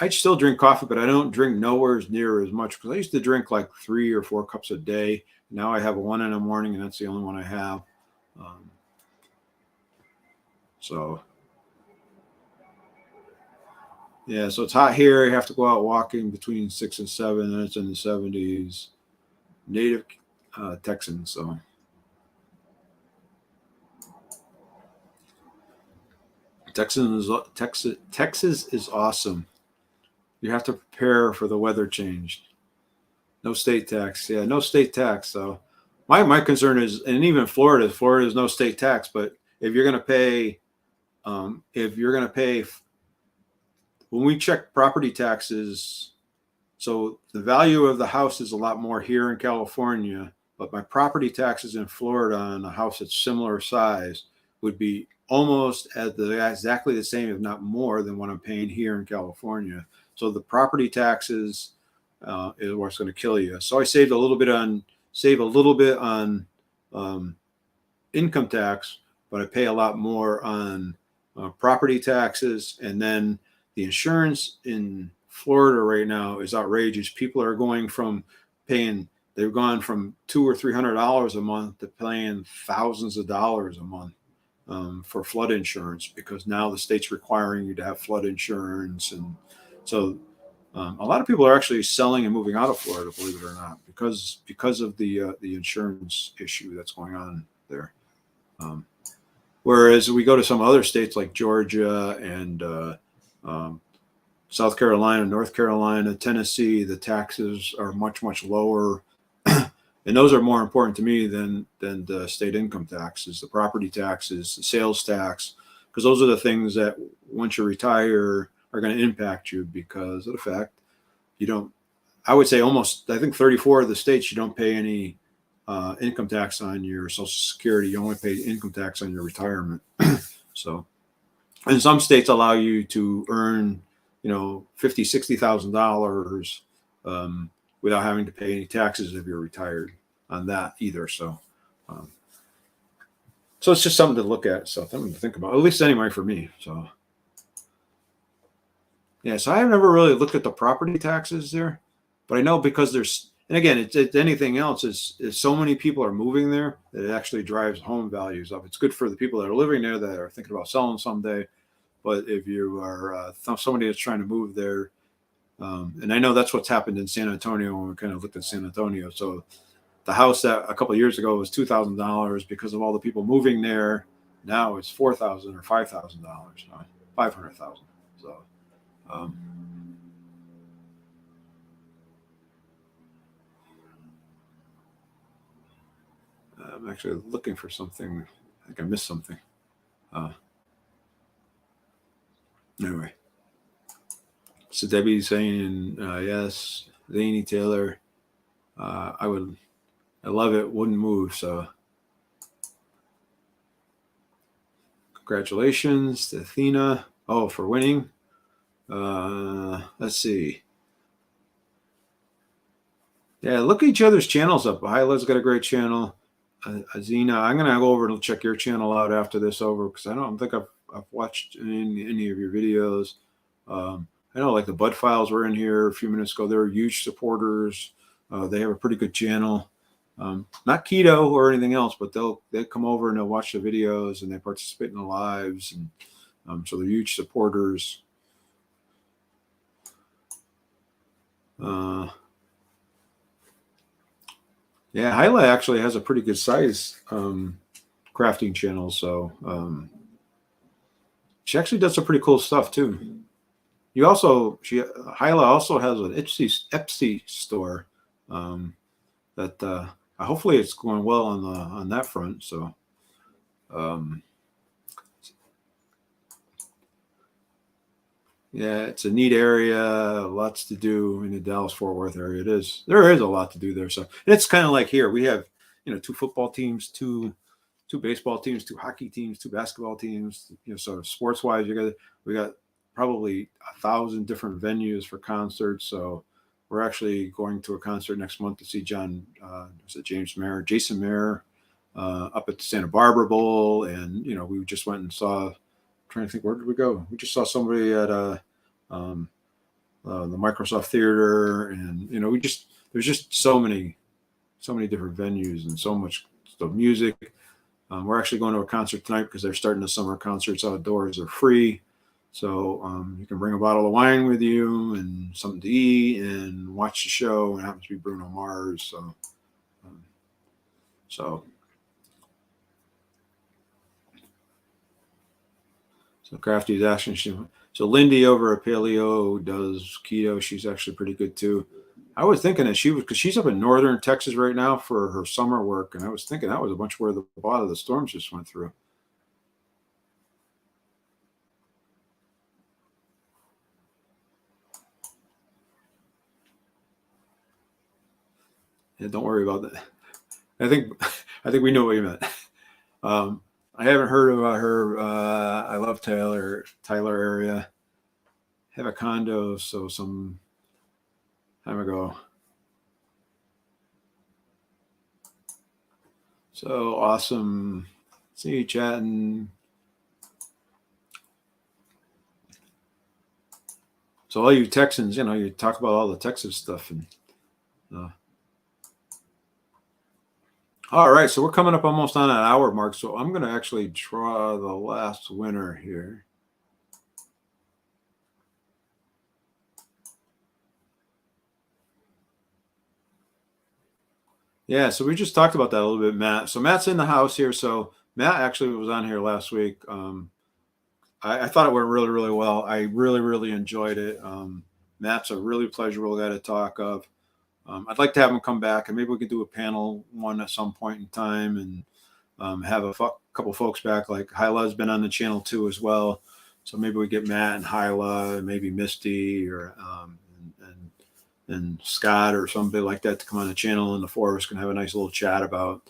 I still drink coffee, but I don't drink nowhere near as much, because I used to drink like 3 or 4 cups a day. Now I have one in the morning, and that's the only one I have. So yeah, so it's hot here. You have to go out walking between 6 and 7, and it's in the 70s. Native Texan. So Texas is awesome. You have to prepare for the weather change. No state tax. Yeah, no state tax. So my concern is, and even Florida is no state tax. But if you're going to pay, when we check property taxes, so the value of the house is a lot more here in California, but my property taxes in Florida on a house that's similar size would be almost exactly the same, if not more, than what I'm paying here in California. So the property taxes is what's going to kill you. So I save a little bit on income tax, but I pay a lot more on property taxes. And then the insurance in Florida right now is outrageous. People are going from they've gone from $200 or $300 a month to paying thousands of dollars a month for flood insurance, because now the state's requiring you to have flood insurance. And so a lot of people are actually selling and moving out of Florida, believe it or not, because of the insurance issue that's going on there. Whereas we go to some other states like Georgia and South Carolina, North Carolina, Tennessee, the taxes are much, much lower. And those are more important to me than the state income taxes, the property taxes, the sales tax, because those are the things that once you retire are going to impact you, because of the fact I would say I think 34 of the states, you don't pay any income tax on your Social Security. You only pay income tax on your retirement. So, and some states allow you to earn, $50,000, $60,000 without having to pay any taxes if you're retired on that either. So, so it's just something to look at, something to think about, at least anyway for me. So, yeah, so I've never really looked at the property taxes there, but I know because and again, it's anything else is so many people are moving there that it actually drives home values up. It's good for the people that are living there that are thinking about selling someday. But if you are somebody that's trying to move there, and I know that's what's happened in San Antonio when we kind of looked at San Antonio. So the house that a couple of years ago was $2,000 because of all the people moving there. Now it's $4,000 or $5,000, $500,000. So. I'm actually looking for something. I think I missed something. Anyway, so Debbie's saying yes. Lainey Taylor, I love it. Wouldn't move. So congratulations to Athena. Oh, for winning. Let's see. Yeah, look at each other's channels up. Hyla's got a great channel. Azina, I'm gonna go over and check your channel out after this over because I don't think I've watched any of your videos. I know like the Bud Files were in here a few minutes ago. They're huge supporters. They have a pretty good channel. Not keto or anything else, but they'll come over and they'll watch the videos and they participate in the lives, and so they're huge supporters. Yeah, Hyla actually has a pretty good size crafting channel, so she actually does some pretty cool stuff too. Hyla also has an Etsy store that hopefully it's going well on that front. So yeah, it's a neat area, lots to do in the Dallas-Fort Worth area. There is a lot to do there. So it's kind of like here we have 2 football teams, two baseball teams, 2 hockey teams, 2 basketball teams. So sports wise, we got probably 1,000 different venues for concerts. So we're actually going to a concert next month to see Jason Mayer up at the Santa Barbara Bowl, and we just went and saw. I'm trying to think, where did we go? We just saw somebody at the Microsoft Theater, and there's just so many different venues and so much stuff, music. We're actually going to a concert tonight because they're starting the summer concerts outdoors. They're free. So you can bring a bottle of wine with you and something to eat and watch the show. It happens to be Bruno Mars. So Crafty's asking. So Lindy over at Paleo does keto. She's actually pretty good too. I was thinking that because she's up in northern Texas right now for her summer work, and I was thinking that was a bunch where a lot of the storms just went through. Yeah, don't worry about that. I think we know what you meant. I haven't heard about her. I love Tyler area. Have a condo, so some time ago. So awesome. See you chatting. So all you Texans, you talk about all the Texas stuff, and all right. So we're coming up almost on an hour mark. So I'm going to actually draw the last winner here. Yeah, so we just talked about that a little bit, Matt. So Matt's in the house here. So Matt actually was on here last week. I thought it went really, really well. I really, really enjoyed it. Matt's a really pleasurable guy to talk of. I'd like to have him come back, and maybe we could do a panel one at some point in time, and have a couple folks back. Like Hyla's been on the channel too as well. So maybe we get Matt and Hyla, and maybe Misty or and Scott or somebody like that to come on the channel, and the 4 of us can have a nice little chat about,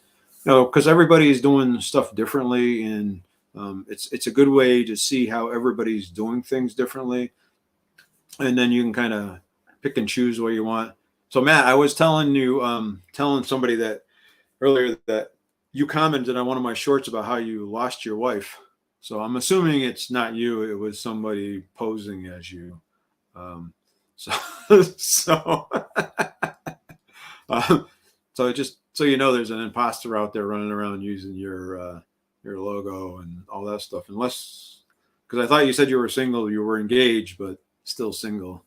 because everybody's doing stuff differently, and it's a good way to see how everybody's doing things differently, and then you can kind of pick and choose what you want. So Matt, I was telling somebody that earlier that you commented on one of my shorts about how you lost your wife. So I'm assuming it's not you; it was somebody posing as you. So so just so you know, there's an imposter out there running around using your logo and all that stuff. Unless, because I thought you said you were single, you were engaged, but still single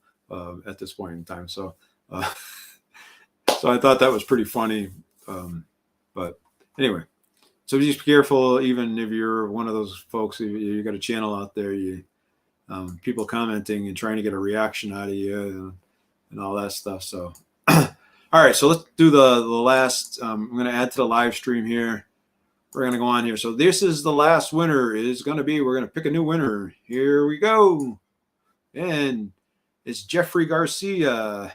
at this point in time. So so I thought that was pretty funny. But anyway, so just be careful, even if you're one of those folks, you got a channel out there, people commenting and trying to get a reaction out of you and all that stuff. So, all right, so let's do the last. I'm going to add to the live stream here. We're going to go on here. So this is the last winner. We're going to pick a new winner. Here we go. And it's Jeffrey Garcia.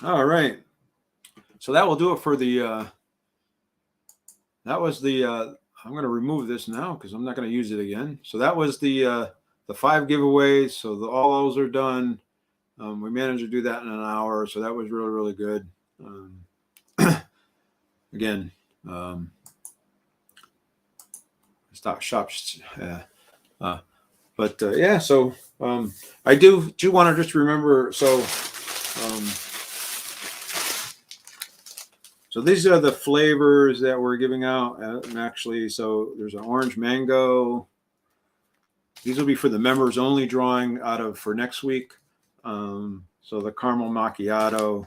All right. So that will do it for the that was the. I'm going to remove this now because I'm not going to use it again. So that was the 5 giveaways. So all those are done. We managed to do that in an hour, so that was really, really good. Again, stop shops. But yeah, so I do want to just remember. So so these are the flavors that we're giving out. And actually, so there's an orange mango. These will be for the members only drawing out of for next week. So the caramel macchiato.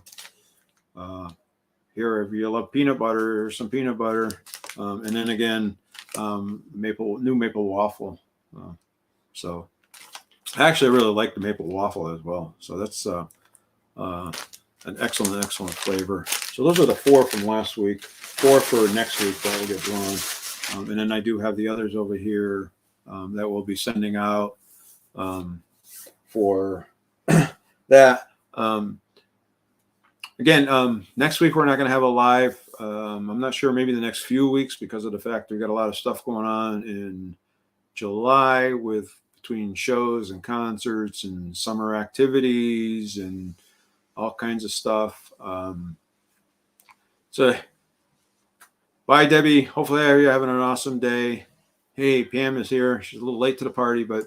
Here, if you love peanut butter, here's some peanut butter. And then again, new maple waffle. So I actually really like the maple waffle as well. So that's an excellent flavor. So those are the 4 from last week, 4 for next week that will get drawn. And then I do have the others over here that we'll be sending out for that. Again, next week we're not going to have a live. I'm not sure, maybe the next few weeks because of the fact we've got a lot of stuff going on in July with between shows and concerts and summer activities and all kinds of stuff. So bye, Debbie. Hopefully you're having an awesome day. Hey, Pam is here. She's a little late to the party, but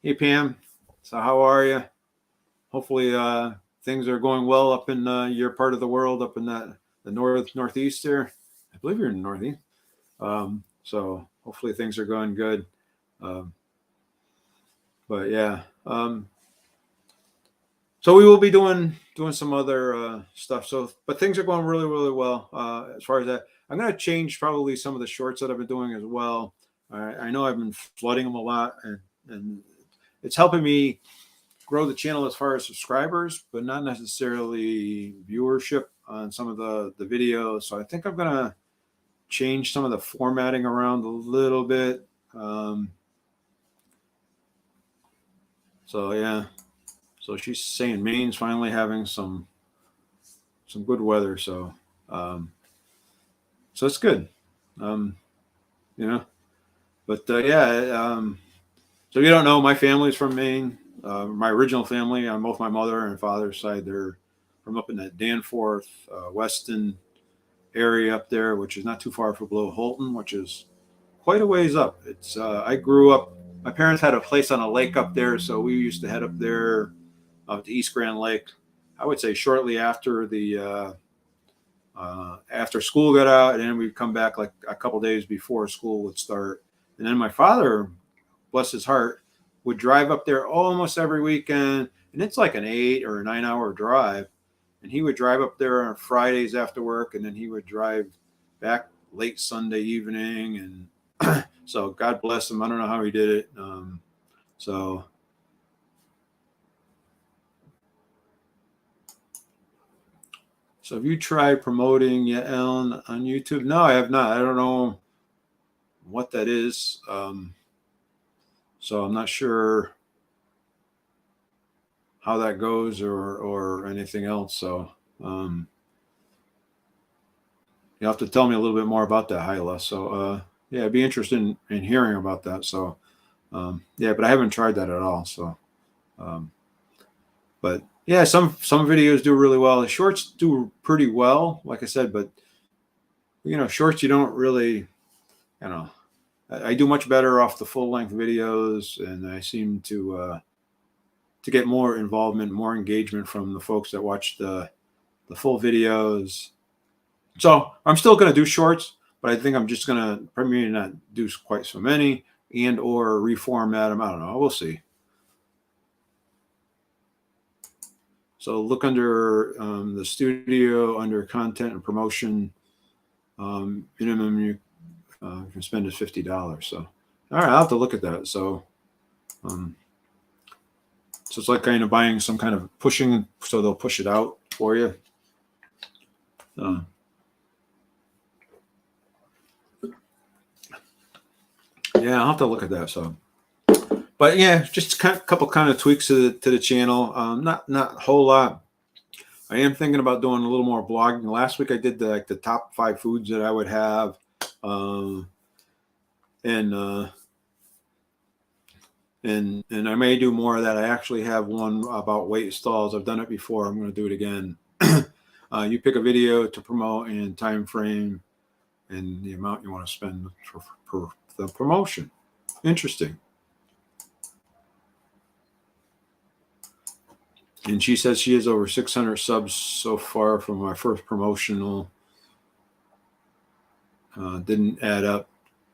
hey, Pam. So how are you? Hopefully things are going well up in your part of the world, up in the northeast there. I believe you're in the northeast. So hopefully things are going good. But yeah. So we will be doing some other stuff. So, but things are going really, really well as far as that. I'm going to change probably some of the shorts that I've been doing as well. I know I've been flooding them a lot, and it's helping me grow the channel as far as subscribers, but not necessarily viewership on some of the videos. So I think I'm going to change some of the formatting around a little bit. So yeah. So she's saying Maine's finally having some good weather. So so it's good. You know, but yeah. So you don't know, my family's from Maine. My original family on both my mother and father's side, they're from up in that Danforth, Weston area up there, which is not too far from below Holton, which is quite a ways up. It's I grew up. My parents had a place on a lake up there, so we used to head up there to East Grand Lake. I would say shortly after the after school got out, and then we'd come back like a couple days before school would start. And then my father, bless his heart, would drive up there almost every weekend, and it's like an 8 or 9 hour drive. And he would drive up there on Fridays after work, and then he would drive back late Sunday evening. And so God bless him. I don't know how he did it. So have you tried promoting yet, Ellen, on YouTube? No, I have not. I don't know what that is. So I'm not sure how that goes or anything else. So you'll have to tell me a little bit more about that, Hyla. So yeah, I'd be interested in hearing about that. So yeah, but I haven't tried that at all. So but yeah, some videos do really well. The shorts do pretty well, like I said, but you know, shorts, you don't really, you know, I do much better off the full length videos, and I seem to get more involvement, more engagement from the folks that watch the full videos. So I'm still going to do shorts, but I think I'm just going to probably not do quite so many and or reformat them. I don't know. We'll see. So look under the studio, under content and promotion. Minimum you can spend is $50. So, all right, I'll have to look at that. So, so it's like kind of buying some kind of pushing, so they'll push it out for you. Yeah, I'll have to look at that. So, but yeah, just a couple kind of tweaks to the channel. Not a whole lot. I am thinking about doing a little more blogging. Last week I did the top 5 foods that I would have, and I may do more of that. I actually have one about weight stalls. I've done it before. I'm going to do it again. You pick a video to promote and time frame and the amount you want to spend for the promotion. Interesting. And she says she has over 600 subs so far from my first promotional. Didn't add up,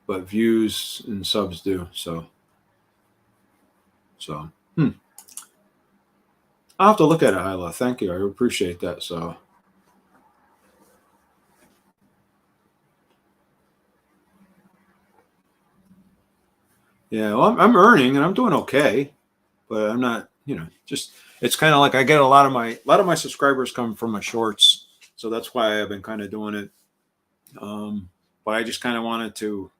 but views and subs do. So I'll have to look at it, Isla. Thank you. I appreciate that. So yeah, well, I'm earning and I'm doing okay, but I'm not, just, it's kind of like I get a lot of my subscribers come from my shorts. So that's why I've been kind of doing it. But I just kind of wanted to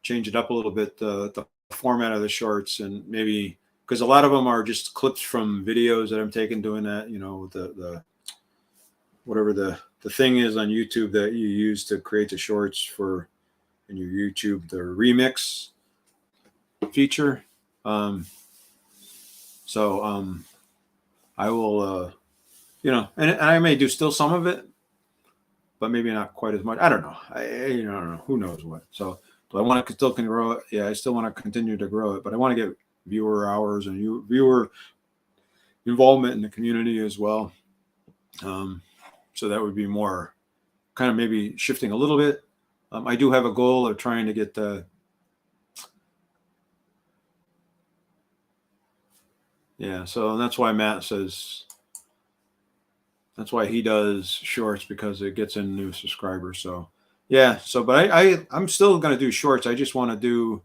change it up a little bit, the format of the shorts, and maybe because a lot of them are just clips from videos that I'm taking doing that, the whatever the thing is on YouTube that you use to create the shorts for in your YouTube, the remix feature. I will, and I may do still some of it, but maybe not quite as much. I don't know. I don't know. Who knows what? So, do I want to still can grow it? Yeah, I still want to continue to grow it, but I want to get viewer hours and viewer involvement in the community as well. So that would be more kind of maybe shifting a little bit. I do have a goal of trying to get the, so that's why Matt says, that's why he does shorts, because it gets in new subscribers. So but I'm still going to do shorts. I just want to do,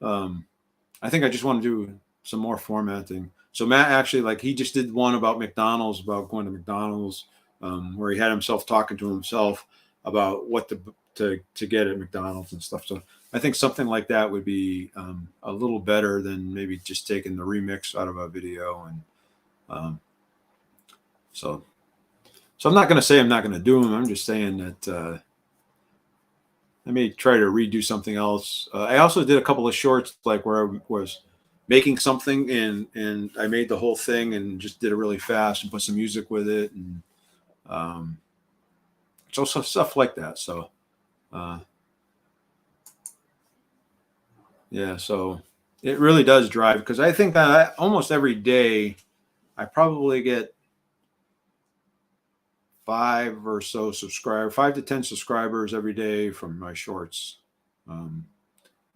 I think I just want to do some more formatting. So Matt actually, he just did one about McDonald's, about going to McDonald's, where he had himself talking to himself about what to get at McDonald's and stuff. So I think something like that would be a little better than maybe just taking the remix out of a video. And so I'm not going to say I'm not going to do them. I'm just saying that I may try to redo something else. I also did a couple of shorts, where I was making something and I made the whole thing and just did it really fast and put some music with it, and so stuff like that. So so it really does drive, because I think that almost every day I probably get 5 to 10 subscribers every day from my shorts. And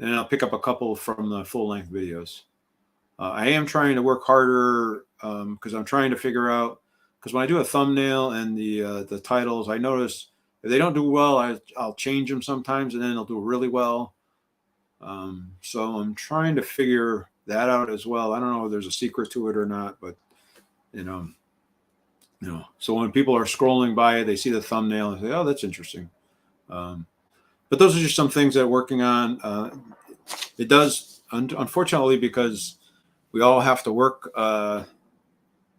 I'll pick up a couple from the full-length videos. I am trying to work harder, because I'm trying to figure out, because when I do a thumbnail and the titles, I notice if they don't do well, I'll change them sometimes, and then they'll do really well. So I'm trying to figure that out as well. I don't know if there's a secret to it or not, but so when people are scrolling by, they see the thumbnail and say, "Oh, that's interesting." But those are just some things that I'm working on. It does, unfortunately, because we all have to work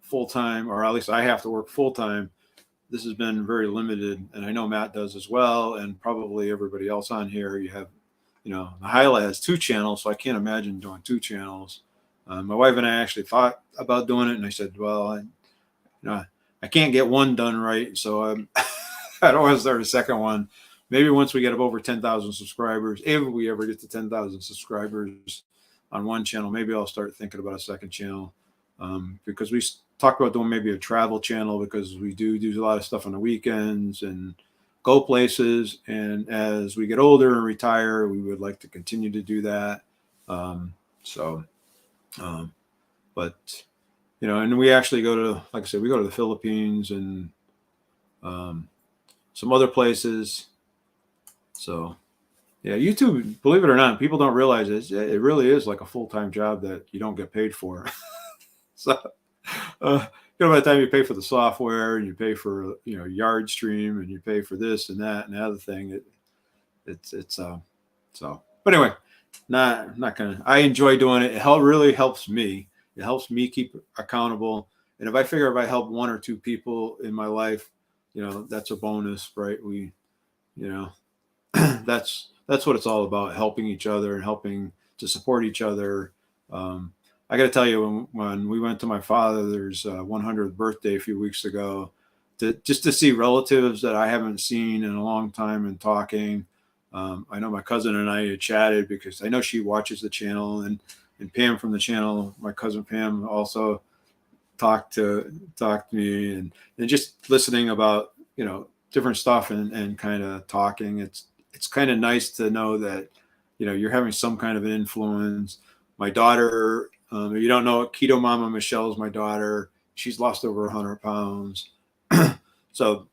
full time, or at least I have to work full time. This has been very limited, and I know Matt does as well, and probably everybody else on here. You have, Hyla has 2 channels, so I can't imagine doing 2 channels. My wife and I actually thought about doing it, and I said, well, I can't get one done right, so I don't want to start a second one. Maybe once we get up over 10,000 subscribers, if we ever get to 10,000 subscribers on one channel, maybe I'll start thinking about a second channel, because we talked about doing maybe a travel channel, because we do a lot of stuff on the weekends and go places. And as we get older and retire, we would like to continue to do that. But and we actually go to, like I said, we go to the Philippines and some other places. So YouTube, believe it or not, people don't realize it really is like a full-time job that you don't get paid for. So by the time you pay for the software and you pay for Yard Stream and you pay for this and that and the other thing, but anyway, not gonna. I enjoy doing it. It really helps me. It helps me keep accountable. And if I figure if I help 1 or 2 people in my life, that's a bonus, right? You know, that's what it's all about, helping each other and helping to support each other. I got to tell you, when we went to my father's 100th birthday a few weeks ago, just to see relatives that I haven't seen in a long time and talking. I know my cousin and I had chatted because I know she watches the channel, and Pam from the channel, my cousin Pam, also talked to me, and just listening about different stuff and kind of talking. It's kind of nice to know that you're having some kind of an influence. My daughter, if you don't know, Keto Mama Michelle is my daughter. She's lost over 100 pounds. So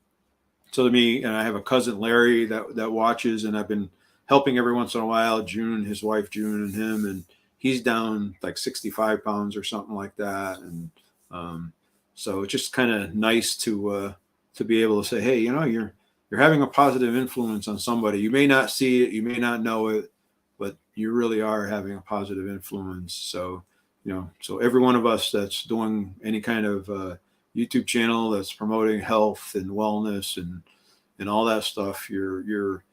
to me, and I have a cousin Larry that watches, and I've been helping every once in a while. June, his wife June, and him, and he's down like 65 pounds or something like that. And so it's just kind of nice to be able to say, hey, you're having a positive influence on somebody. You may not see it, you may not know it, but you really are having a positive influence. So so every one of us that's doing any kind of YouTube channel that's promoting health and wellness and all that stuff, you're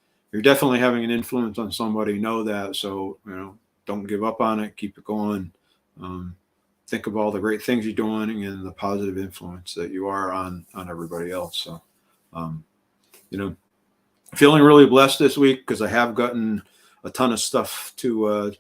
definitely having an influence on somebody. Know that. So don't give up on it. Keep it going. Think of all the great things you're doing and the positive influence that you are on everybody else. So feeling really blessed this week because I have gotten a ton of stuff to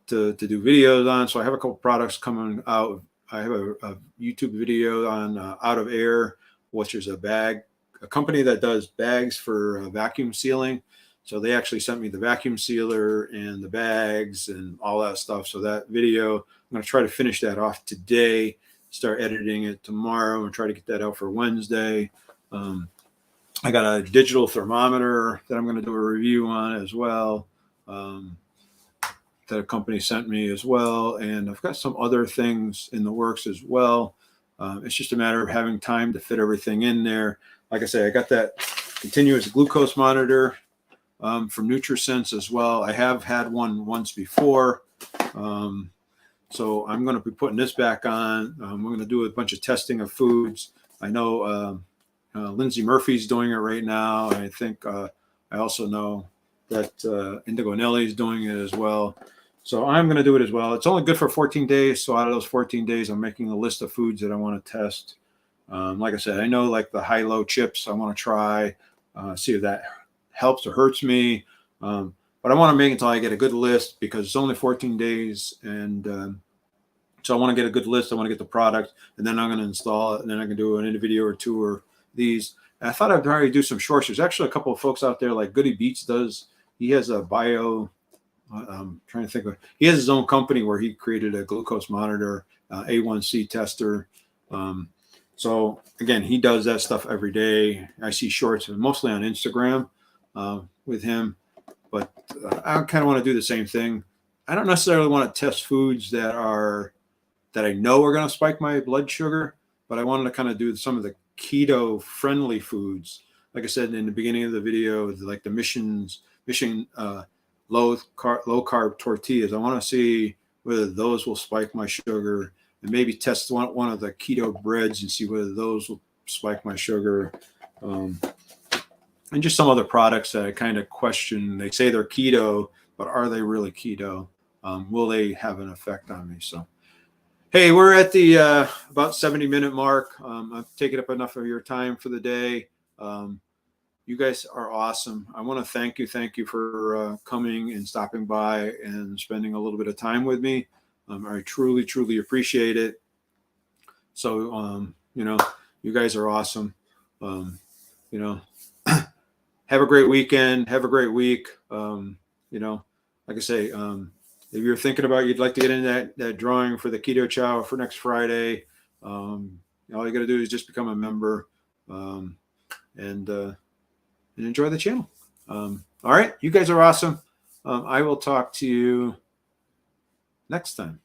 do videos on. So I have a couple products coming out. I have a YouTube video on Out of Air, which is a company that does bags for vacuum sealing. So they actually sent me the vacuum sealer and the bags and all that stuff. So that video, I'm going to try to finish that off today, start editing it tomorrow, and try to get that out for Wednesday. I got a digital thermometer that I'm going to do a review on as well. That a company sent me as well. And I've got some other things in the works as well. It's just a matter of having time to fit everything in there. Like I say, I got that continuous glucose monitor from NutriSense as well. I have had one once before. So I'm going to be putting this back on. We're going to do a bunch of testing of foods. I know Lindsay Murphy's doing it right now. And I think I also know that Indigo Nelly is doing it as well. So I'm going to do it as well. It's only good for 14 days. So out of those 14 days, I'm making a list of foods that I want to test. Like I said, I know like the high-low chips I want to try, see if that helps or hurts me. But I want to make it until I get a good list because it's only 14 days. And so I want to get a good list. I want to get the product, and then I'm going to install it. And then I can do an video or two or these. And I thought I'd already do some shorts. There's actually a couple of folks out there like Goody Beats does. He has a I'm trying to think of, he has his own company where he created a glucose monitor, A1C tester. So again, he does that stuff every day. I see shorts mostly on Instagram with him, but I kind of want to do the same thing. I don't necessarily want to test foods that I know are going to spike my blood sugar, but I wanted to kind of do some of the keto friendly foods. Like I said in the beginning of the video, like the mission low carb tortillas. I want to see whether those will spike my sugar, and maybe test one of the keto breads and see whether those will spike my sugar. And just some other products that I kind of question. They say they're keto, but are they really keto? Will they have an effect on me? So, hey, we're at the about 70-minute mark. I've taken up enough of your time for the day. You guys are awesome. I want to thank you for coming and stopping by and spending a little bit of time with me. I truly, truly appreciate it. So, you guys are awesome. Have a great weekend. Have a great week. Like I say, if you're thinking about you'd like to get into that drawing for the Keto Chow for next Friday, all you got to do is just become a member and enjoy the channel. All right. You guys are awesome. I will talk to you next time.